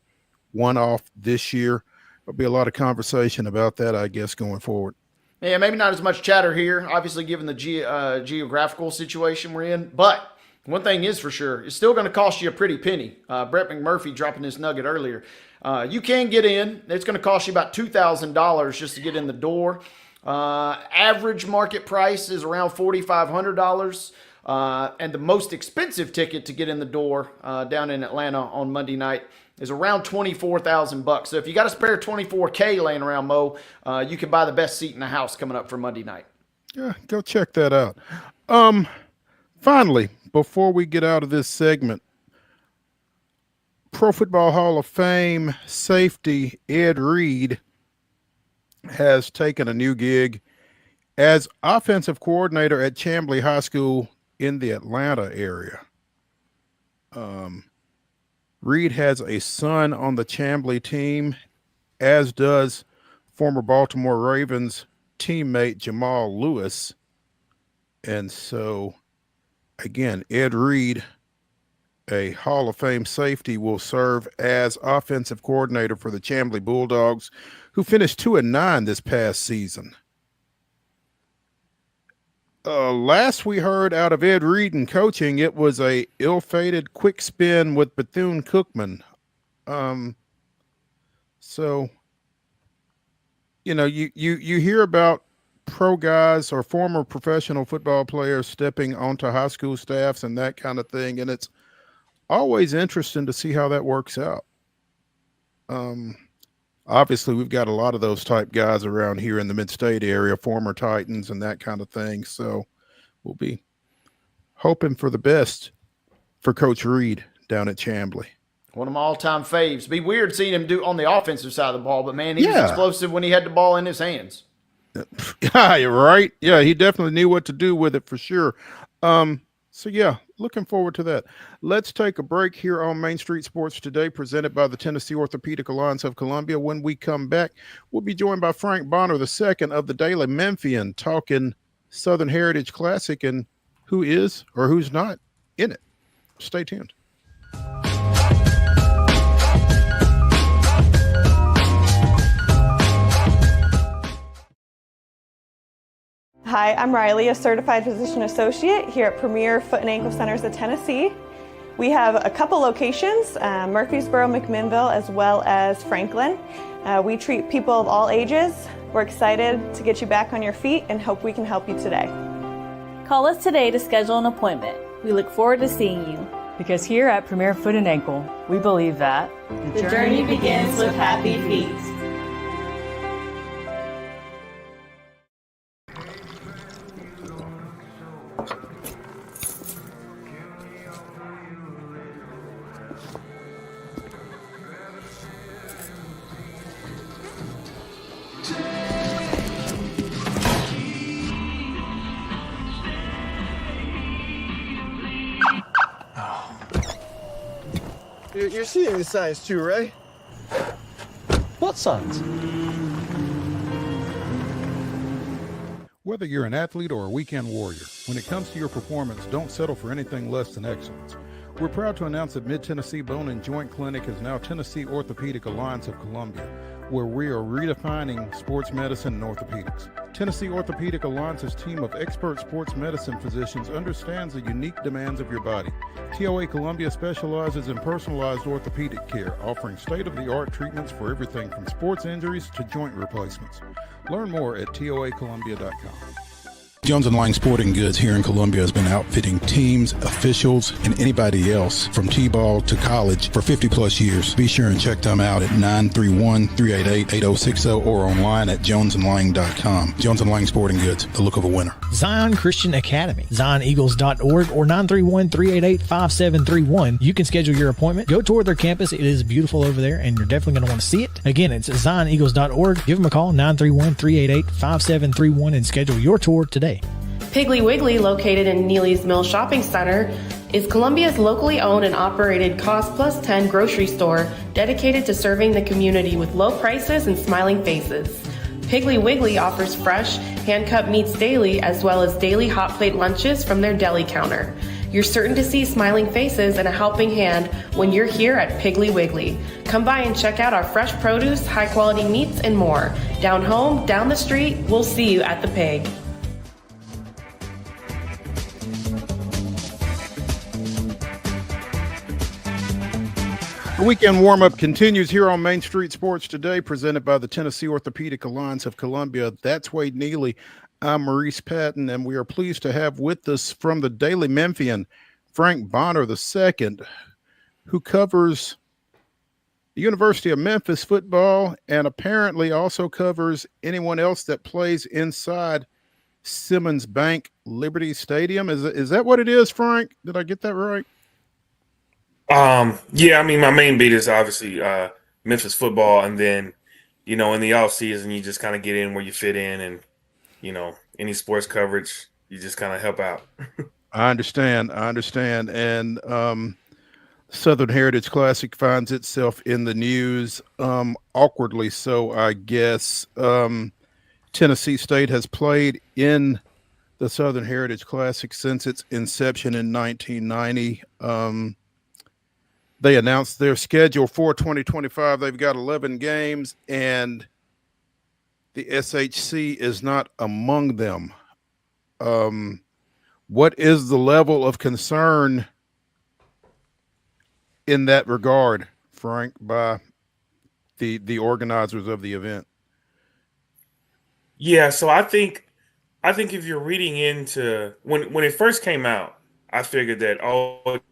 one-off this year? There'll be a lot of conversation about that, I guess, going forward. Yeah, maybe not as much chatter here, obviously, given the geographical situation we're in, but one thing is for sure, it's still going to cost you a pretty penny. Brett McMurphy dropping this nugget earlier. You can get in. It's going to cost you about $2,000 just to get in the door. Average market price is around $4,500. And the most expensive ticket to get in the door down in Atlanta on Monday night is around $24,000. So if you got a spare $24K laying around, Mo, you can buy the best seat in the house coming up for Monday night. Yeah, go check that out. Finally, before we get out of this segment, Pro Football Hall of Fame safety Ed Reed has taken a new gig as offensive coordinator at Chamblee High School in the Atlanta area. Reed has a son on the Chamblee team, as does former Baltimore Ravens teammate Jamal Lewis. And so, again, Ed Reed, a Hall of Fame safety, will serve as offensive coordinator for the Chamblee Bulldogs, who finished 2-9 this past season. Last we heard out of Ed Reed in coaching, it was a ill-fated quick spin with Bethune-Cookman. So, you know, you hear about pro guys or former professional football players stepping onto high school staffs and that kind of thing, and it's always interesting to see how that works out. Obviously, we've got a lot of those type guys around here in the mid-state area, former Titans and that kind of thing. So we'll be hoping for the best for Coach Reed down at Chamblee. One of my all-time faves. Be weird seeing him do on the offensive side of the ball, but man, he was explosive when he had the ball in his hands. Yeah, you're right. Yeah, he definitely knew what to do with it for sure. So yeah, looking forward to that. Let's take a break here on Main Street Sports Today, presented by the Tennessee Orthopedic Alliance of Columbia. When we come back, we'll be joined by Frank Bonner II of the Daily Memphian, talking Southern Heritage Classic and who is or who's not in it. Stay tuned. Hi, I'm Riley, a certified physician associate here at Premier Foot and Ankle Centers of Tennessee. We have a couple locations, Murfreesboro, McMinnville, as well as Franklin. We treat people of all ages. We're excited to get you back on your feet and hope we can help you today. Call us today to schedule an appointment. We look forward to seeing you. Because here at Premier Foot and Ankle, we believe that the journey begins with happy feet. You're seeing the signs too, right? What signs? Whether you're an athlete or a weekend warrior, when it comes to your performance, don't settle for anything less than excellence. We're proud to announce that Mid-Tennessee Bone and Joint Clinic is now Tennessee Orthopedic Alliance of Columbia, where we are redefining sports medicine and orthopedics. Tennessee Orthopedic Alliance's team of expert sports medicine physicians understands the unique demands of your body. TOA Columbia specializes in personalized orthopedic care, offering state-of-the-art treatments for everything from sports injuries to joint replacements. Learn more at toacolumbia.com. Jones & Lang Sporting Goods here in Columbia has been outfitting teams, officials, and anybody else from T-ball to college for 50-plus years. Be sure and check them out at 931-388-8060 or online at jonesandlang.com. Jones & Lang Sporting Goods, the look of a winner. Zion Christian Academy, zioneagles.org or 931-388-5731. You can schedule your appointment. Go tour their campus. It is beautiful over there, and you're definitely going to want to see it. Again, it's zioneagles.org. Give them a call, 931-388-5731, and schedule your tour today. Piggly Wiggly, located in Neely's Mill Shopping Center, is Columbia's locally owned and operated Cost Plus 10 grocery store dedicated to serving the community with low prices and smiling faces. Piggly Wiggly offers fresh, hand-cut meats daily, as well as daily hot plate lunches from their deli counter. You're certain to see smiling faces and a helping hand when you're here at Piggly Wiggly. Come by and check out our fresh produce, high-quality meats, and more. Down home, down the street, we'll see you at the Pig. The weekend warm-up continues here on Main Street Sports Today, presented by the Tennessee Orthopedic Alliance of Columbia. That's Wade Neely. I'm Maurice Patton, and we are pleased to have with us from the Daily Memphian, Frank Bonner II, who covers the University of Memphis football and apparently also covers anyone else that plays inside Simmons Bank Liberty Stadium. Is that what it is, Frank? Did I get that right? Yeah, I mean, my main beat is obviously Memphis football, and then, in the off season, you just kind of get in where you fit in, and any sports coverage, you just kind of help out. I understand. And Southern Heritage Classic finds itself in the news, awkwardly so, I guess. Tennessee State has played in the Southern Heritage Classic since its inception in 1990. They announced their schedule for 2025. They've got 11 games, and the SHC is not among them. What is the level of concern in that regard, Frank, by the organizers of the event? Yeah, so I think if you're reading into when it first came out, I figured that it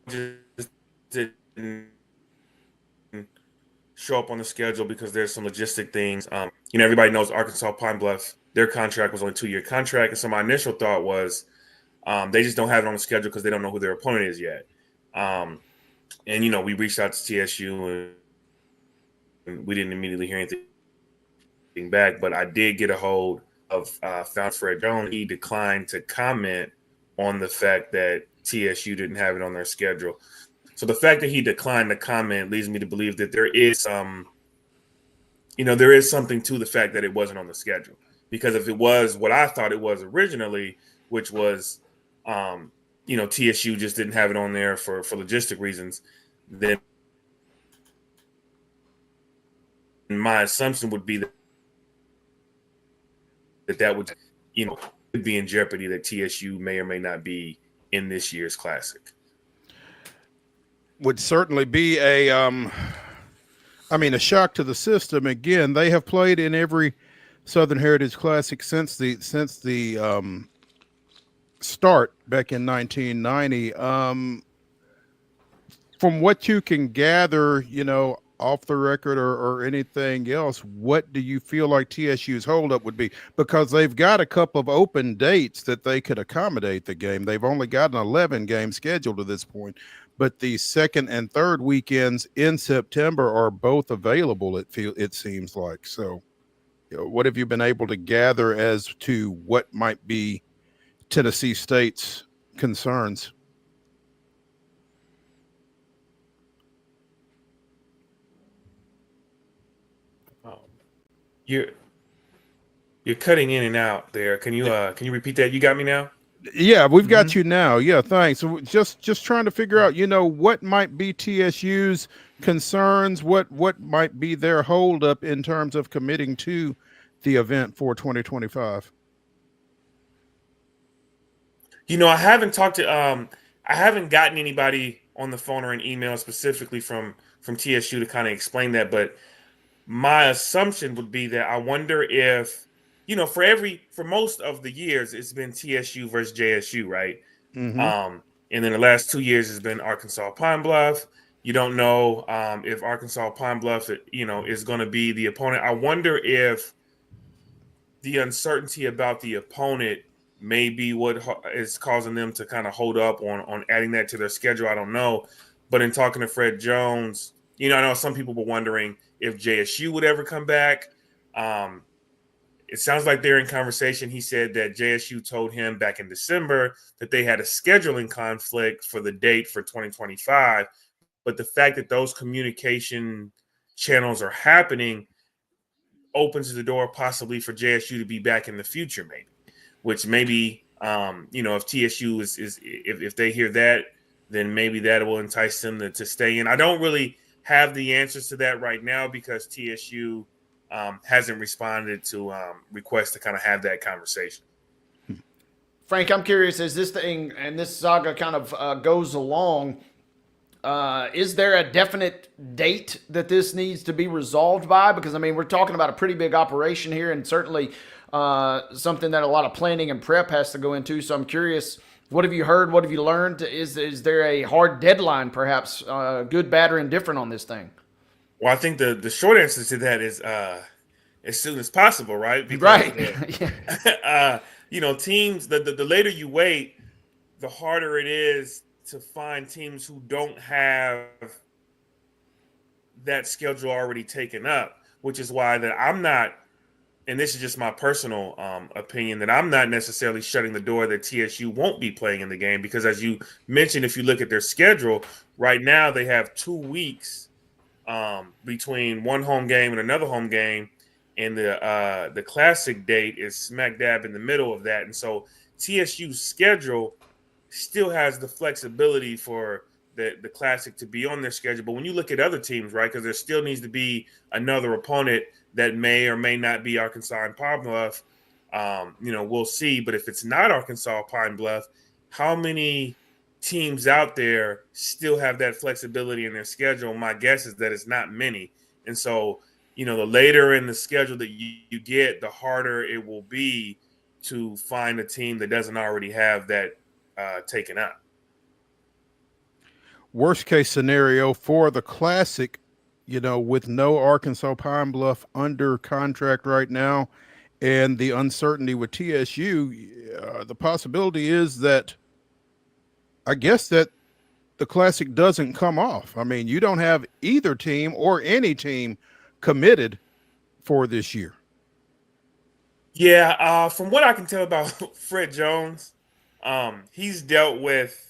just didn't show up on the schedule because there's some logistic things. Everybody knows Arkansas Pine Bluff, their contract was only a 2-year contract, and so my initial thought was they just don't have it on the schedule because they don't know who their opponent is yet. And we reached out to TSU and we didn't immediately hear anything back, but I did get a hold of found Fred Jones. He declined to comment on the fact that TSU didn't have it on their schedule. So the fact that he declined to comment leads me to believe that there is there is something to the fact that it wasn't on the schedule. Because if it was what I thought it was originally, which was TSU just didn't have it on there for logistic reasons, then my assumption would be that would be in jeopardy, that TSU may or may not be in this year's Classic. Would certainly be a shock to the system. Again, they have played in every Southern Heritage Classic since the start back in 1990. From what you can gather, off the record or anything else, what do you feel like TSU's holdup would be? Because they've got a couple of open dates that they could accommodate the game. They've only got an 11-game schedule to this point, but the second and third weekends in September are both available. It seems like. So, what have you been able to gather as to what might be Tennessee State's concerns? You're cutting in and out there. Can you repeat that? You got me now? Yeah, we've got you now. Yeah, thanks. So just trying to figure out, what might be TSU's concerns, what might be their holdup in terms of committing to the event for 2025. I haven't talked to I haven't gotten anybody on the phone or an email specifically from TSU to kind of explain that, but my assumption would be that I wonder if, for most of the years, it's been TSU versus JSU, right? Mm-hmm. And then the last 2 years has been Arkansas Pine Bluff. You don't know if Arkansas Pine Bluff, is going to be the opponent. I wonder if the uncertainty about the opponent may be what is causing them to kind of hold up on adding that to their schedule. I don't know. But in talking to Fred Jones, I know some people were wondering if JSU would ever come back. It sounds like they're in conversation. He said that JSU told him back in December that they had a scheduling conflict for the date for 2025. But the fact that those communication channels are happening opens the door possibly for JSU to be back in the future, maybe. Which maybe, if TSU if they hear that, then maybe that will entice them to stay in. I don't really have the answers to that right now because TSU hasn't responded to requests to kind of have that conversation. Frank, I'm curious, as this thing and this saga kind of goes along, is there a definite date that this needs to be resolved by? Because, we're talking about a pretty big operation here and certainly something that a lot of planning and prep has to go into. So I'm curious, what have you heard? What have you learned? Is there a hard deadline, perhaps, good, bad, or indifferent on this thing? Well, I think the short answer to that is as soon as possible, right? Because, right. teams, the later you wait, the harder it is to find teams who don't have that schedule already taken up, which is why that I'm not, and this is just my personal opinion, that I'm not necessarily shutting the door that TSU won't be playing in the game, because as you mentioned, if you look at their schedule right now, they have 2 weeks between one home game and another home game, and the classic date is smack dab in the middle of that. And so TSU's schedule still has the flexibility for the classic to be on their schedule. But when you look at other teams, right, because there still needs to be another opponent that may or may not be Arkansas and Pine Bluff, we'll see. But if it's not Arkansas Pine Bluff, how many teams out there still have that flexibility in their schedule? My guess is that it's not many. And so, the later in the schedule that you get, the harder it will be to find a team that doesn't already have that taken up. Worst case scenario for the Classic, with no Arkansas Pine Bluff under contract right now, and the uncertainty with TSU, the possibility is that, I guess, that the Classic doesn't come off. I mean, you don't have either team or any team committed for this year. Yeah, from what I can tell about Fred Jones, he's dealt with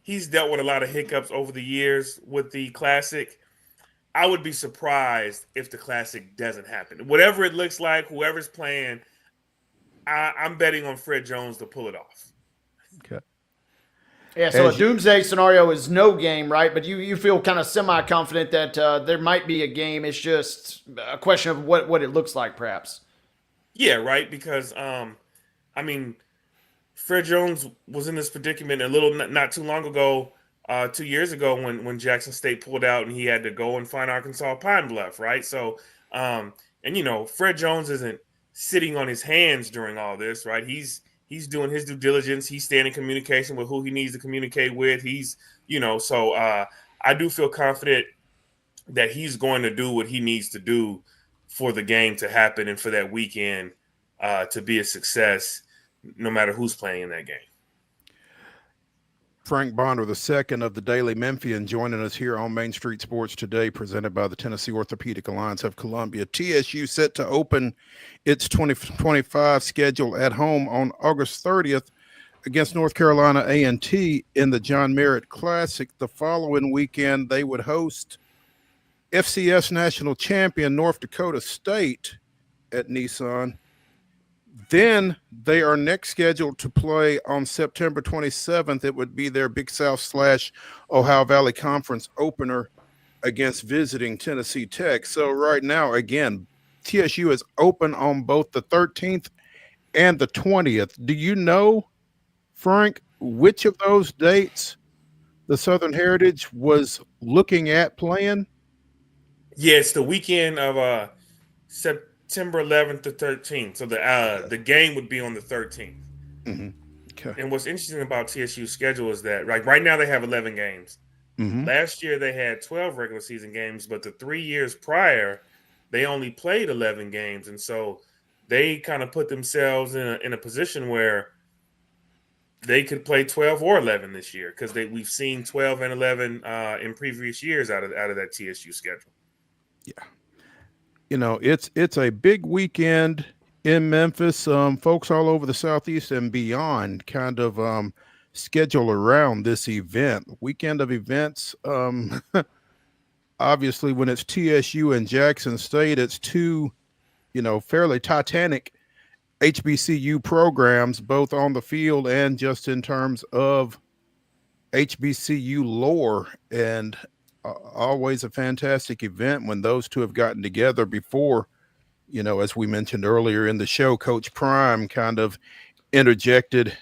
a lot of hiccups over the years with the Classic. I would be surprised if the Classic doesn't happen. Whatever it looks like, whoever's playing, I'm betting on Fred Jones to pull it off. Okay. Yeah, so a doomsday scenario is no game, right? But you feel kind of semi-confident that there might be a game. It's just a question of what it looks like, perhaps. Yeah, right. Because, Fred Jones was in this predicament not too long ago, 2 years ago, when Jackson State pulled out and he had to go and find Arkansas Pine Bluff, right? So, Fred Jones isn't sitting on his hands during all this, right? He's doing his due diligence. He's staying in communication with who he needs to communicate with. So I do feel confident that he's going to do what he needs to do for the game to happen and for that weekend to be a success, no matter who's playing in that game. Frank Bonder II of the Daily Memphian joining us here on Main Street Sports Today, presented by the Tennessee Orthopedic Alliance of Columbia. TSU set to open its 2025 schedule at home on August 30th against North Carolina A&T in the John Merritt Classic. The following weekend, they would host FCS national champion North Dakota State at Nissan. Then they are next scheduled to play on September 27th. It would be their Big South / Ohio Valley Conference opener against visiting Tennessee Tech. So right now, again, TSU is open on both the 13th and the 20th. Do you know, Frank, which of those dates the Southern Heritage was looking at playing? Yeah, it's the weekend of September 11th to 13th. So the game would be on the 13th. Mm-hmm. Okay. And what's interesting about TSU's schedule is that right now they have 11 games. Mm-hmm. Last year they had 12 regular season games, but the 3 years prior they only played 11 games, and so they kind of put themselves in a position where they could play 12 or 11 this year, because we've seen 12 and 11 in previous years out of that TSU schedule. Yeah. It's a big weekend in Memphis. Folks all over the Southeast and beyond kind of schedule around this event. Weekend of events. Obviously, when it's TSU and Jackson State, it's two, fairly titanic HBCU programs, both on the field and just in terms of HBCU lore, and always a fantastic event when those two have gotten together before. As we mentioned earlier in the show, Coach Prime kind of interjected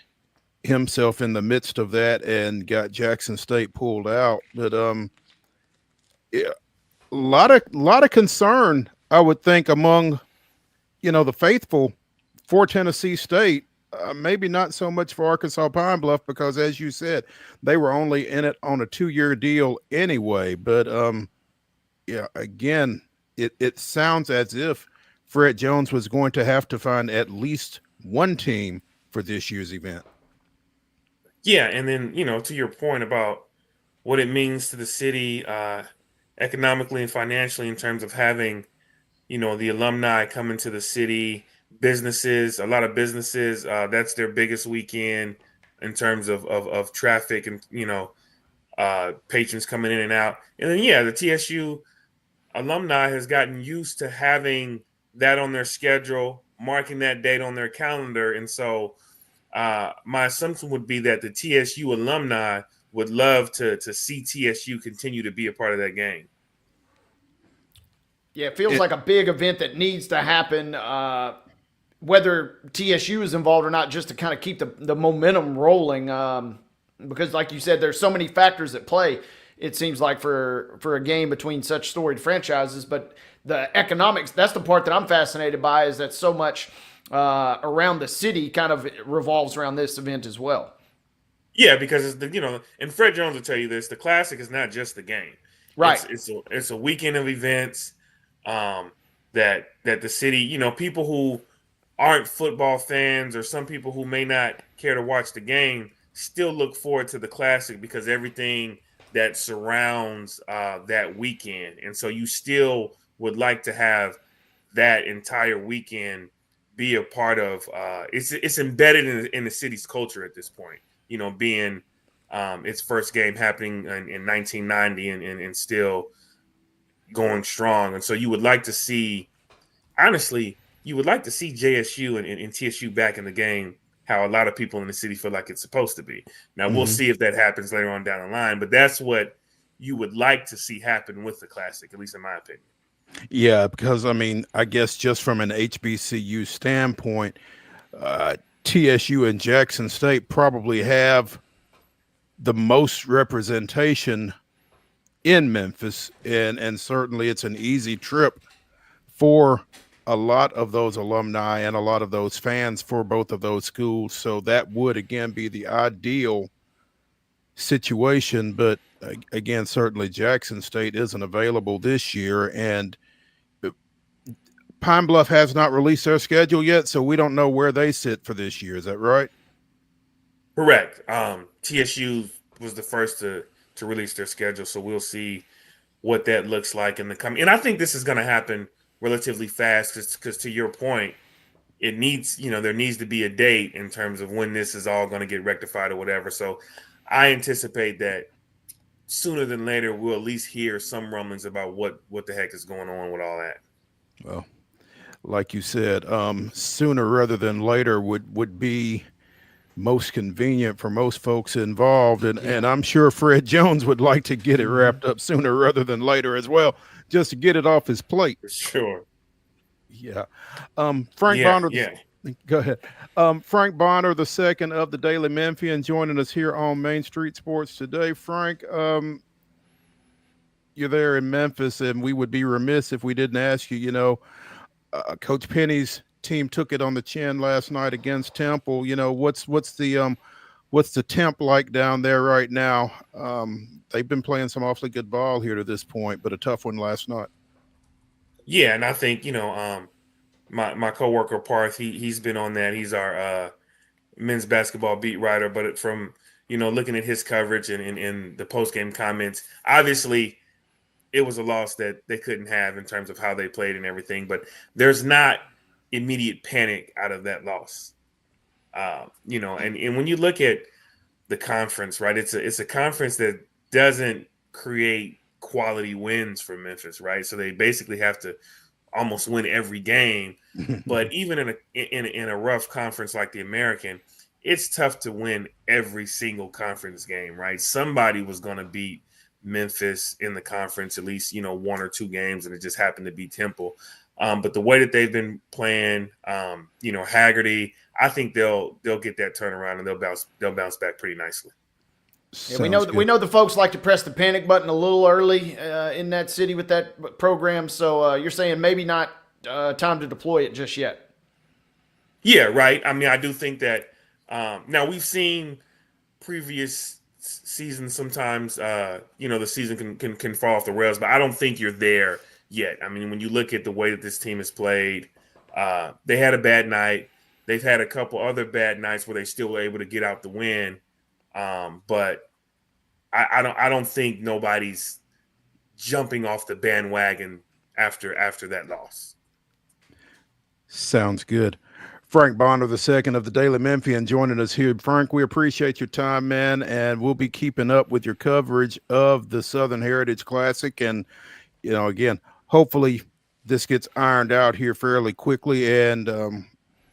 himself in the midst of that and got Jackson State pulled out. But yeah, a lot of concern, I would think, among the faithful for Tennessee State. Maybe not so much for Arkansas Pine Bluff, because, as you said, they were only in it on a 2-year deal anyway. But again, it sounds as if Fred Jones was going to have to find at least one team for this year's event. Yeah, and then, to your point about what it means to the city economically and financially in terms of having, the alumni coming to the city, businesses, a lot of businesses, that's their biggest weekend in terms of traffic and, patrons coming in and out. And then, the TSU alumni has gotten used to having that on their schedule, marking that date on their calendar. And so my assumption would be that the TSU alumni would love to see TSU continue to be a part of that game. Yeah, it feels like a big event that needs to happen, whether TSU is involved or not, just to kind of keep the momentum rolling. Because, like you said, there's so many factors at play, it seems like, for a game between such storied franchises. But the economics, that's the part that I'm fascinated by, is that so much around the city kind of revolves around this event as well. Yeah, because and Fred Jones will tell you this: the Classic is not just the game, right? It's a weekend of events that the city, people who aren't football fans or some people who may not care to watch the game still look forward to the Classic because everything that surrounds that weekend, and so you still would like to have that entire weekend be a part of. It's embedded in the city's culture at this point. Being its first game happening in 1990 and still going strong. And so you would like to see, honestly, JSU and TSU back in the game, how a lot of people in the city feel like it's supposed to be. Now, we'll see if that happens later on down the line, but that's what you would like to see happen with the Classic, at least in my opinion. Yeah, because, I guess just from an HBCU standpoint, TSU and Jackson State probably have the most representation in Memphis, and certainly it's an easy trip for a lot of those alumni and a lot of those fans for both of those schools. So that would again be the ideal situation. But again, certainly Jackson State isn't available this year, and Pine Bluff has not released their schedule yet, so we don't know where they sit for this year. Is that right? Correct. TSU was the first to release their schedule, so we'll see what that looks like in the coming. And I think this is going to happen relatively fast because to your point, it needs, there needs to be a date in terms of when this is all going to get rectified or whatever. So I anticipate that sooner than later, we'll at least hear some rumblings about what the heck is going on with all that. Well, like you said, sooner rather than later would be most convenient for most folks involved. And I'm sure Fred Jones would like to get it wrapped up sooner rather than later as well, just to get it off his plate. Sure. Yeah. Frank Bonner. Yeah. Go ahead. Frank Bonner, the second of the Daily Memphian, joining us here on Main Street Sports today. Frank, you're there in Memphis, and we would be remiss if we didn't ask you, Coach Penny's team took it on the chin last night against Temple. What's the temp like down there right now? They've been playing some awfully good ball here to this point, but a tough one last night. Yeah, and I think my coworker Parth, he's been on that. He's our men's basketball beat writer, but from looking at his coverage and the post game comments, obviously it was a loss that they couldn't have in terms of how they played and everything. But there's not immediate panic out of that loss. And when you look at the conference, right, it's a conference that doesn't create quality wins for Memphis, right? So they basically have to almost win every game. But even in a rough conference like the American, it's tough to win every single conference game, right? Somebody was going to beat Memphis in the conference, at least, one or two games, and it just happened to be Temple. But the way that they've been playing, Haggerty, I think they'll get that turnaround and they'll bounce back pretty nicely. Yeah, we know the folks like to press the panic button a little early in that city with that program. So you're saying maybe not time to deploy it just yet. Yeah, right. I mean, I do think that now we've seen previous seasons sometimes, the season can fall off the rails, but I don't think you're there yet. I mean, when you look at the way that this team has played, they had a bad night. they've had a couple other bad nights where they still were able to get out the win. But I don't think nobody's jumping off the bandwagon after that loss. Sounds good. Frank Bonner II of the Daily Memphian joining us here. Frank, we appreciate your time, man, and we'll be keeping up with your coverage of the Southern Heritage Classic. And, again, hopefully this gets ironed out here fairly quickly, and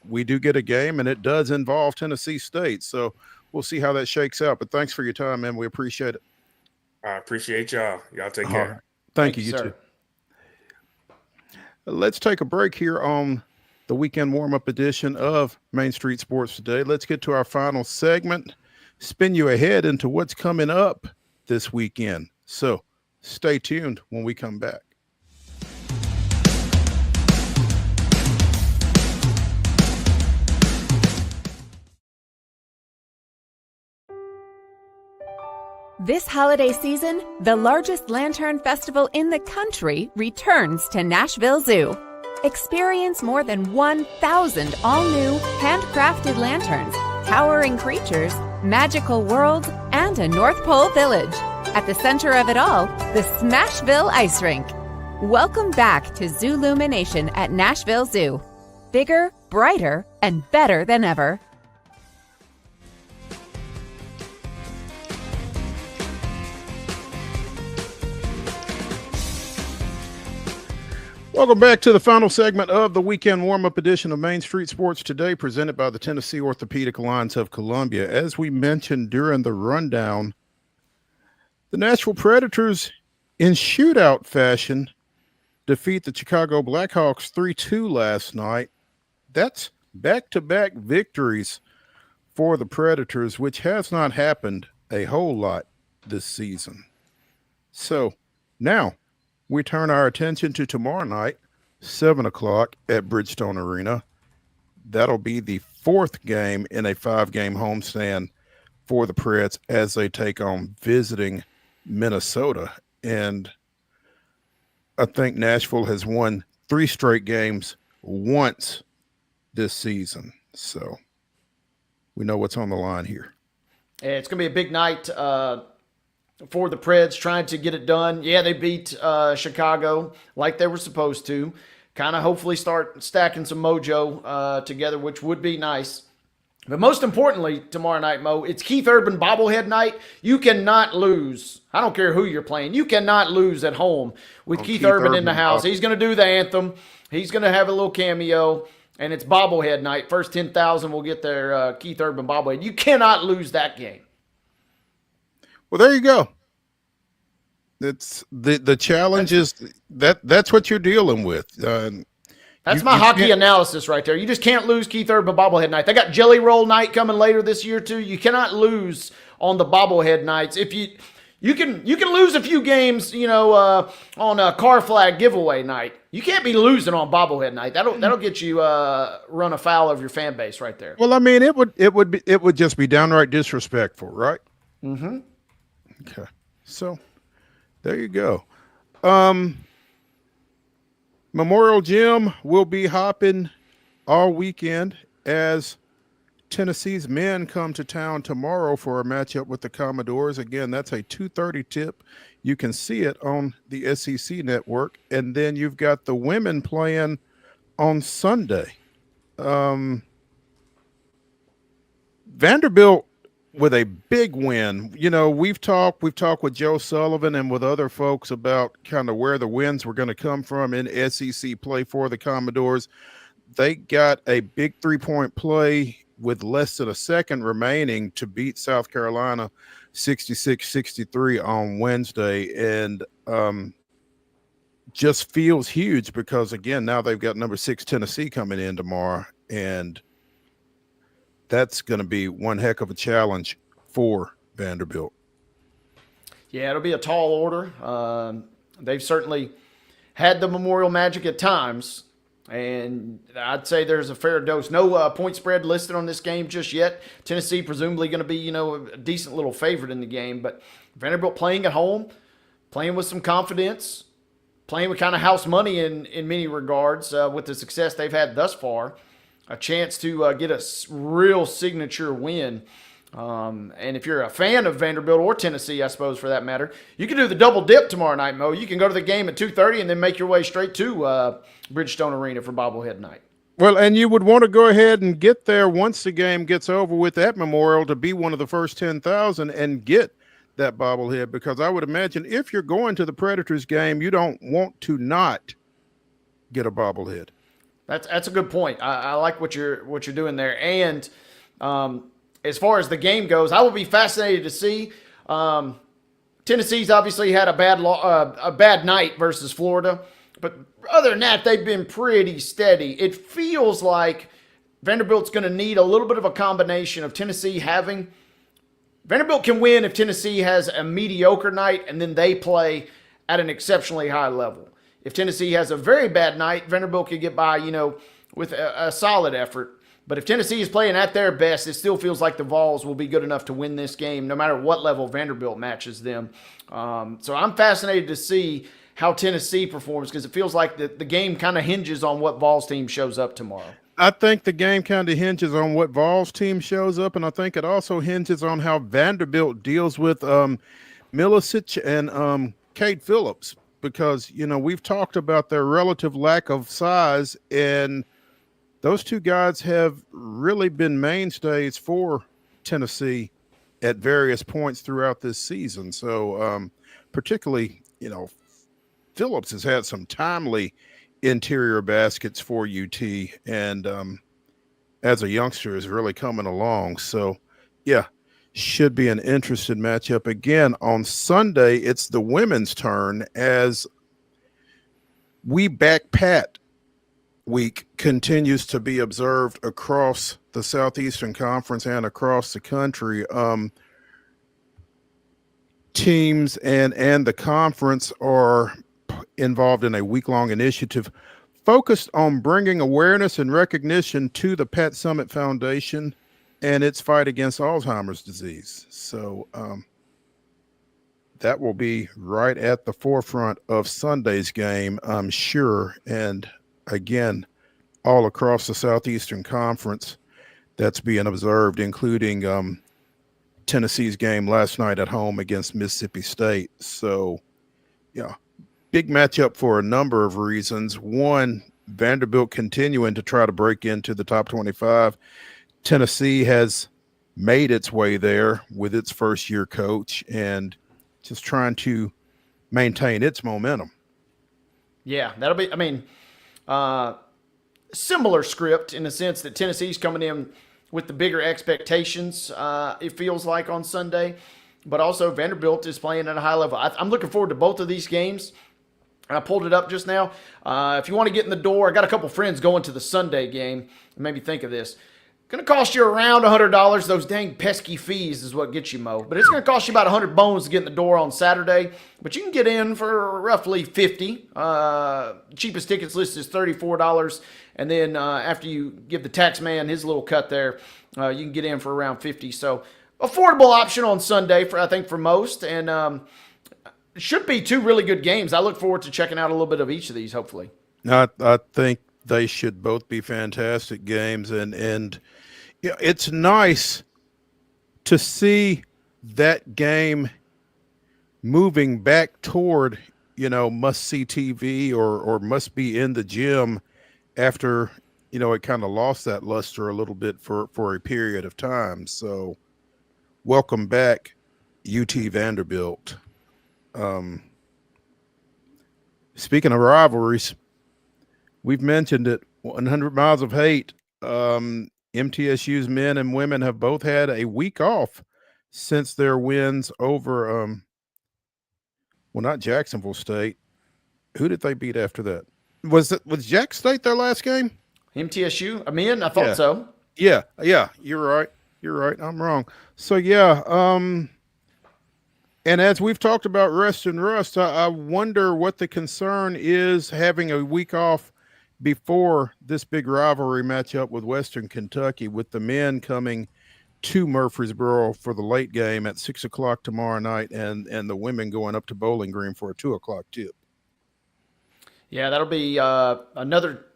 we do get a game, and it does involve Tennessee State. So we'll see how that shakes out. But thanks for your time, man. We appreciate it. I appreciate y'all. Y'all take care. Right. Thank you, sir. too. Let's take a break here on the weekend warm-up edition of Main Street Sports Today. Let's get to our final segment, spin you ahead into what's coming up this weekend. So stay tuned when we come back. This holiday season, the largest lantern festival in the country returns to Nashville Zoo. Experience more than 1,000 all-new, handcrafted lanterns, towering creatures, magical worlds, and a North Pole village. At the center of it all, the Smashville Ice Rink. Welcome back to Zoolumination at Nashville Zoo. Bigger, brighter, and better than ever. Welcome back to the final segment of the weekend warm-up edition of Main Street Sports Today, presented by the Tennessee Orthopedic Alliance of Columbia. As we mentioned during the rundown, the Nashville Predators, in shootout fashion, defeat the Chicago Blackhawks 3-2 last night. That's back-to-back victories for the Predators, which has not happened a whole lot this season. So now we turn our attention to tomorrow night, 7 o'clock at Bridgestone Arena. That'll be the fourth game in a 5-game homestand for the Preds as they take on visiting Minnesota. And I think Nashville has won 3 straight games once this season. So we know what's on the line here. Yeah, it's going to be a big night for the Preds, trying to get it done. Yeah, they beat Chicago like they were supposed to. Kind of hopefully start stacking some mojo together, which would be nice. But most importantly, tomorrow night, Mo, it's Keith Urban bobblehead night. You cannot lose. I don't care who you're playing. You cannot lose at home with Keith Urban in the house. He's going to do the anthem. He's going to have a little cameo, and it's bobblehead night. First 10,000 will get their Keith Urban bobblehead. You cannot lose that game. Well, there you go. It's the challenge is that's what you're dealing with. That's my hockey analysis right there. You just can't lose Keith Urban bobblehead night. They got Jelly Roll night coming later this year too. You cannot lose on the bobblehead nights. If you can lose a few games, on a car flag giveaway night. You can't be losing on bobblehead night. That'll get you run afoul of your fan base right there. Well, I mean, it would just be downright disrespectful, right? Mm-hmm. Okay, so there you go. Memorial Gym will be hopping all weekend as Tennessee's men come to town tomorrow for a matchup with the Commodores. Again, that's a 2:30 tip. You can see it on the SEC network. And then you've got the women playing on Sunday. Vanderbilt with a big win. We've talked with Joe Sullivan and with other folks about kind of where the wins were going to come from in SEC play for the Commodores. They got a big 3-point play with less than a second remaining to beat South Carolina 66-63 on Wednesday. And just feels huge because, again, now they've got number 6 Tennessee coming in tomorrow. And that's going to be one heck of a challenge for Vanderbilt. Yeah, it'll be a tall order. They've certainly had the Memorial Magic at times, and I'd say there's a fair dose. No point spread listed on this game just yet. Tennessee presumably going to be, a decent little favorite in the game, but Vanderbilt playing at home, playing with some confidence, playing with kind of house money in many regards with the success they've had thus far. a chance to get a real signature win. And if you're a fan of Vanderbilt or Tennessee, I suppose for that matter, you can do the double dip tomorrow night, Mo. You can go to the game at 2:30 and then make your way straight to Bridgestone Arena for bobblehead night. Well, and you would want to go ahead and get there once the game gets over with at Memorial to be one of the first 10,000 and get that bobblehead, because I would imagine if you're going to the Predators game, you don't want to not get a bobblehead. That's a good point. I like what you're doing there. And as far as the game goes, I will be fascinated to see. Tennessee's obviously had a bad night versus Florida, but other than that, they've been pretty steady. It feels like Vanderbilt's going to need a little bit of a combination of Tennessee having. Vanderbilt can win if Tennessee has a mediocre night and then they play at an exceptionally high level. If Tennessee has a very bad night, Vanderbilt could get by, with a solid effort. But if Tennessee is playing at their best, it still feels like the Vols will be good enough to win this game, no matter what level Vanderbilt matches them. So I'm fascinated to see how Tennessee performs, because it feels like the game kind of hinges on what Vols team shows up tomorrow. I think the game kind of hinges on what Vols team shows up, and I think it also hinges on how Vanderbilt deals with Milicic and Kate Phillips, because, we've talked about their relative lack of size, and those two guys have really been mainstays for Tennessee at various points throughout this season. So particularly, Phillips has had some timely interior baskets for UT, and as a youngster is really coming along. So, yeah, should be an interesting matchup. Again, on Sunday, it's the women's turn as We Back Pat week continues to be observed across the Southeastern Conference and across the country. Teams and the conference are involved in a week-long initiative focused on bringing awareness and recognition to the Pat Summit Foundation and its fight against Alzheimer's disease. So that will be right at the forefront of Sunday's game, I'm sure. And again, all across the Southeastern Conference, that's being observed, including Tennessee's game last night at home against Mississippi State. So, yeah, big matchup for a number of reasons. One, Vanderbilt continuing to try to break into the top 25. Tennessee has made its way there with its first-year coach and just trying to maintain its momentum. Yeah, that'll be, similar script in the sense that Tennessee's coming in with the bigger expectations, it feels like, on Sunday. But also Vanderbilt is playing at a high level. I'm looking forward to both of these games. I pulled it up just now. If you want to get in the door, I got a couple friends going to the Sunday game. It made me think of this. Going to cost you around $100. Those dang pesky fees is what gets you, Mo. But it's going to cost you about 100 bones to get in the door on Saturday. But you can get in for roughly $50. Cheapest tickets list is $34. And then after you give the tax man his little cut there, you can get in for around $50. So affordable option on Sunday, for most. And it should be two really good games. I look forward to checking out a little bit of each of these, hopefully. I think they should both be fantastic games. And it's nice to see that game moving back toward, must-see TV or must be in the gym after, it kind of lost that luster a little bit for a period of time. So welcome back, UT Vanderbilt. Speaking of rivalries, we've mentioned it, 100 Miles of Hate. MTSU's men and women have both had a week off since their wins over, not Jacksonville State. Who did they beat after that? Was Jack State their last game? MTSU? I thought so. Yeah. You're right. I'm wrong. So, yeah. And as we've talked about rest and rust, I wonder what the concern is having a week off before this big rivalry matchup with Western Kentucky, with the men coming to Murfreesboro for the late game at 6 o'clock tomorrow night, and the women going up to Bowling Green for a 2 o'clock tip. Yeah, that'll be another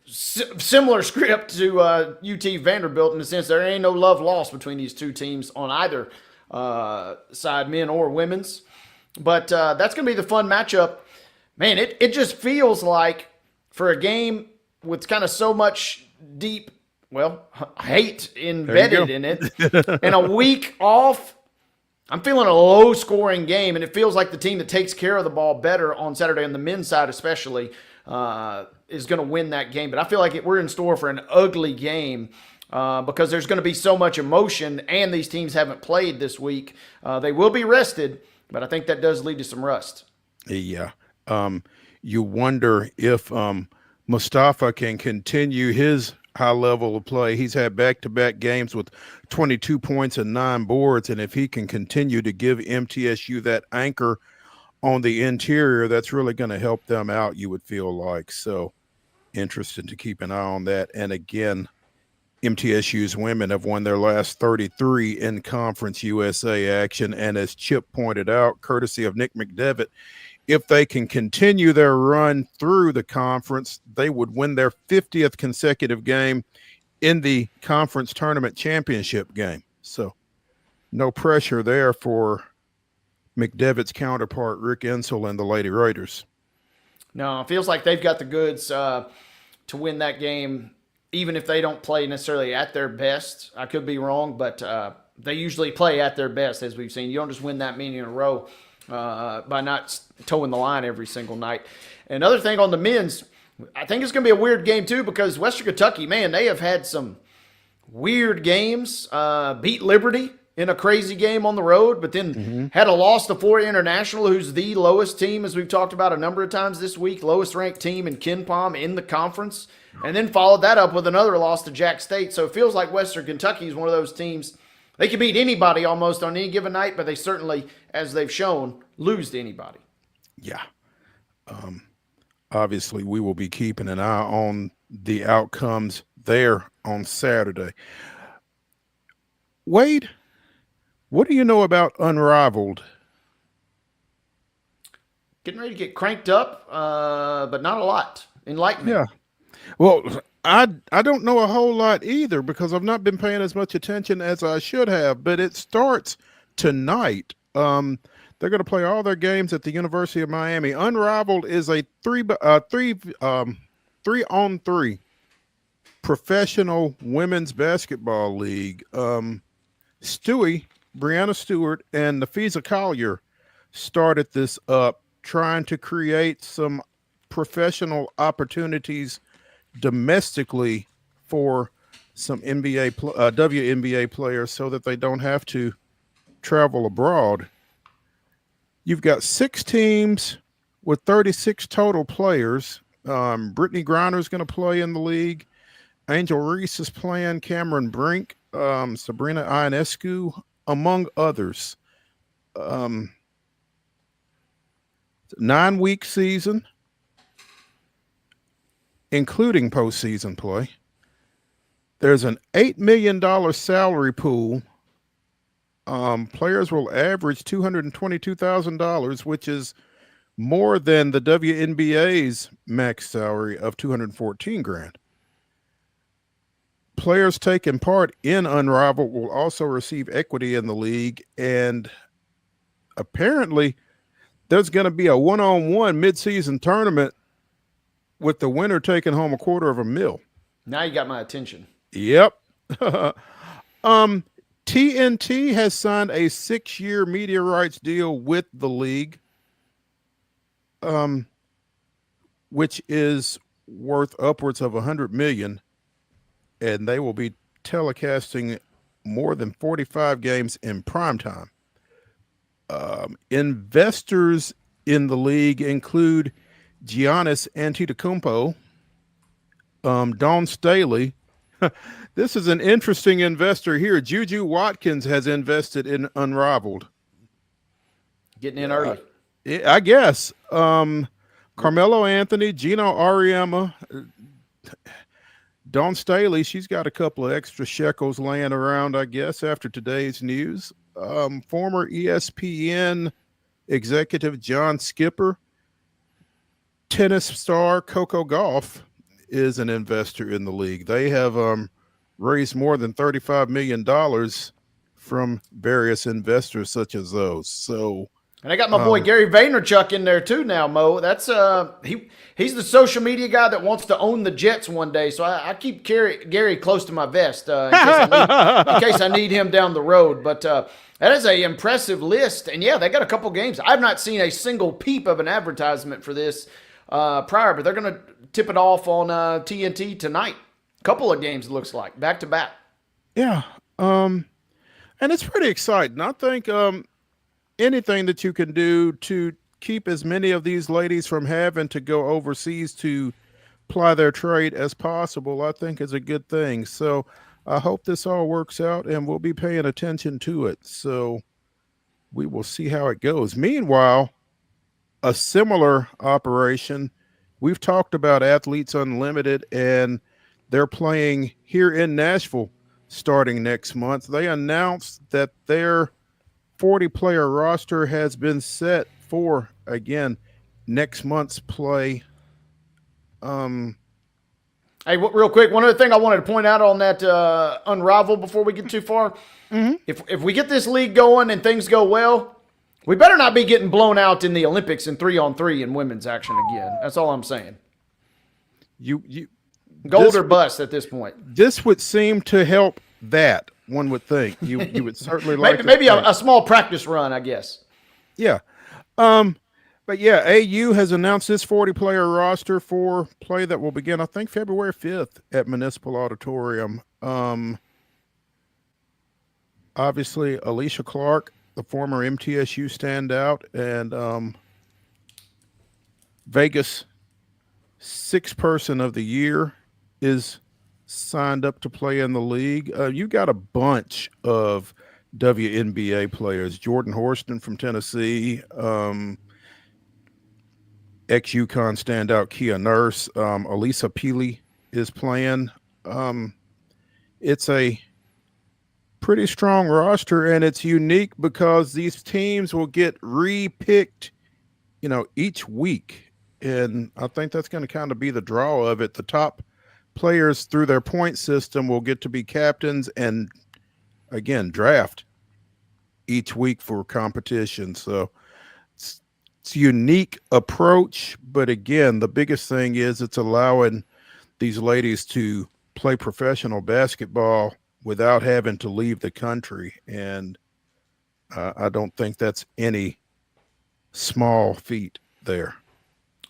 similar script to UT Vanderbilt in the sense there ain't no love lost between these two teams on either side, men or women's. But that's going to be the fun matchup. Man, it just feels like for a game with kind of so much deep, hate embedded in it, and a week off, I'm feeling a low-scoring game, and it feels like the team that takes care of the ball better on Saturday, on the men's side especially, is going to win that game. But I feel like we're in store for an ugly game because there's going to be so much emotion, and these teams haven't played this week. They will be rested, but I think that does lead to some rust. Yeah. You wonder if Mustafa can continue his high level of play. He's had back-to-back games with 22 points and 9 boards, and if he can continue to give MTSU that anchor on the interior, that's really going to help them out, you would feel like. So interesting to keep an eye on that. And again, MTSU's women have won their last 33 in Conference USA action, and as Chip pointed out, courtesy of Nick McDevitt, if they can continue their run through the conference, they would win their 50th consecutive game in the conference tournament championship game. So no pressure there for McDevitt's counterpart, Rick Insel, and the Lady Raiders. No, it feels like they've got the goods to win that game, even if they don't play necessarily at their best. I could be wrong, but they usually play at their best, as we've seen. You don't just win that many in a row by not towing the line every single night. Another thing on the men's, I think it's going to be a weird game too because Western Kentucky, man, they have had some weird games. Beat Liberty in a crazy game on the road, but then had a loss to Florida International, who's the lowest team, as we've talked about a number of times this week, lowest ranked team in KenPom in the conference, and then followed that up with another loss to Jack State. So it feels like Western Kentucky is one of those teams. They can beat anybody almost on any given night, but they certainly, as they've shown, lose to anybody. Yeah. Obviously, we will be keeping an eye on the outcomes there on Saturday. Wade, what do you know about Unrivaled? Getting ready to get cranked up, but not a lot. Enlighten me. Yeah. Well, I don't know a whole lot either because I've not been paying as much attention as I should have, but it starts tonight. They're going to play all their games at the University of Miami. Unrivaled is a 3-on-3 professional women's basketball league. Stewie, Brianna Stewart, and Nafisa Collier started this up trying to create some professional opportunities domestically for some WNBA players so that they don't have to travel abroad. You've got 6 teams with 36 total players. Brittany Griner is going to play in the league. Angel Reese is playing. Cameron Brink, Sabrina Ionescu, among others. 9-week season, including postseason play. There's an $8 million salary pool. Players will average $222,000, which is more than the WNBA's max salary of $214,000. Players taking part in Unrivaled will also receive equity in the league, and apparently there's going to be a one-on-one midseason tournament with the winner taking home $250,000. Now you got my attention. Yep. TNT has signed a 6-year media rights deal with the league, which is worth upwards of $100 million, and they will be telecasting more than 45 games in primetime. Investors in the league include Giannis Antetokounmpo, Dawn Staley. This is an interesting investor here. Juju Watkins has invested in Unrivaled. Getting in early. I guess. Carmelo Anthony, Gino Auriemma, Dawn Staley, she's got a couple of extra shekels laying around, I guess, after today's news. Former ESPN executive John Skipper, tennis star Coco Gauff is an investor in the league. They have raised more than $35 million from various investors such as those. So, and I got my boy Gary Vaynerchuk in there too now, Mo. That's he's the social media guy that wants to own the Jets one day. So I keep Gary close to my vest in case I need him down the road. But that is an impressive list. And yeah, they got a couple games. I've not seen a single peep of an advertisement for this prior, but they're going to tip it off on TNT tonight. Couple of games, it looks like, back to back. Yeah. And it's pretty exciting. I think anything that you can do to keep as many of these ladies from having to go overseas to ply their trade as possible, I think is a good thing. So I hope this all works out, and we'll be paying attention to it. So we will see how it goes. Meanwhile, a similar operation, we've talked about Athletes Unlimited, and they're playing here in Nashville starting next month. They announced that their 40-player roster has been set for, again, next month's play. Hey, real quick, one other thing I wanted to point out on that Unravel before we get too far. Mm-hmm. If we get this league going and things go well, we better not be getting blown out in the Olympics in 3-on-3 in women's action again. That's all I'm saying. You gold or bust at this point. This would seem to help that, one would think. You would certainly like maybe a small practice run, I guess. Yeah. But yeah, AU has announced this 40-player roster for play that will begin, I think, February 5th at Municipal Auditorium. Obviously, Alicia Clark, the former MTSU standout, and Vegas Sixth Person of the Year is signed up to play in the league. You got a bunch of WNBA players. Jordan Horston from Tennessee, ex-UConn standout Kia Nurse, Elisa Peely is playing. It's a pretty strong roster, and it's unique because these teams will get re-picked, each week. And I think that's going to kind of be the draw of it. The top players through their point system will get to be captains and, again, draft each week for competition. So it's a unique approach. But, again, the biggest thing is it's allowing these ladies to play professional basketball without having to leave the country. And I don't think that's any small feat there.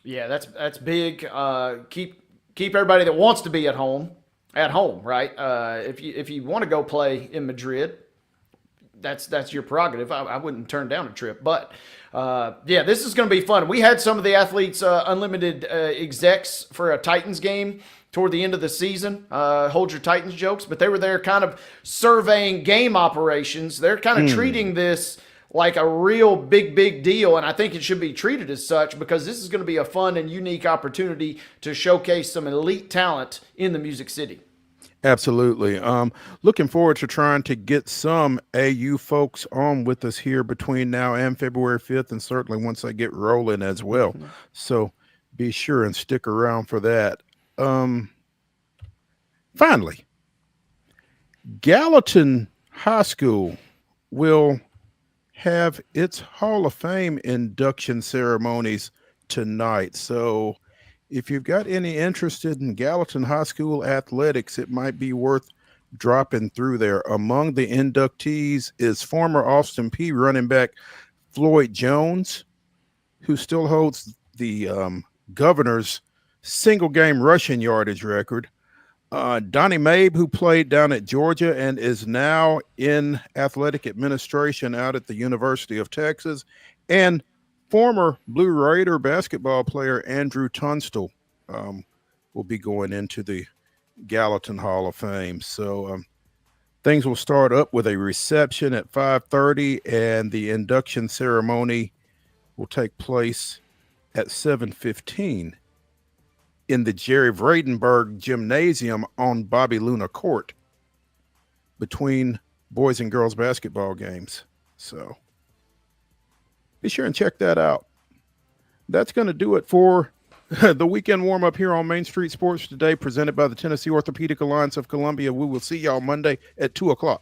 Yeah, that's big. Keep everybody that wants to be at home, right? If you want to go play in Madrid, that's your prerogative. I wouldn't turn down a trip, but yeah, this is going to be fun. We had some of the Athletes Unlimited execs for a Titans game toward the end of the season. Hold your Titans jokes, but they were there kind of surveying game operations. They're kind of treating this like a real big deal, and I think it should be treated as such because this is going to be a fun and unique opportunity to showcase some elite talent in the Music City. Absolutely. Looking forward to trying to get some AU folks on with us here between now and February 5th, and certainly once I get rolling as well. Mm-hmm. So be sure and stick around for that. Finally, Gallatin High School will have its Hall of Fame induction ceremonies tonight. So if you've got any interest in Gallatin High School athletics, it might be worth dropping through there. Among the inductees is former Austin Peay running back Floyd Jones, who still holds the Governor's single-game rushing yardage record. Donnie Mabe, who played down at Georgia and is now in athletic administration out at the University of Texas, and former Blue Raider basketball player Andrew Tunstall will be going into the Gallatin Hall of Fame. So things will start up with a reception at 5:30, and the induction ceremony will take place at 7:15 in the Jerry Vradenberg Gymnasium on Bobby Luna Court between boys and girls basketball games. So be sure and check that out. That's going to do it for the weekend warm up here on Main Street Sports today, presented by the Tennessee Orthopedic Alliance of Columbia. We will see y'all Monday at 2 o'clock.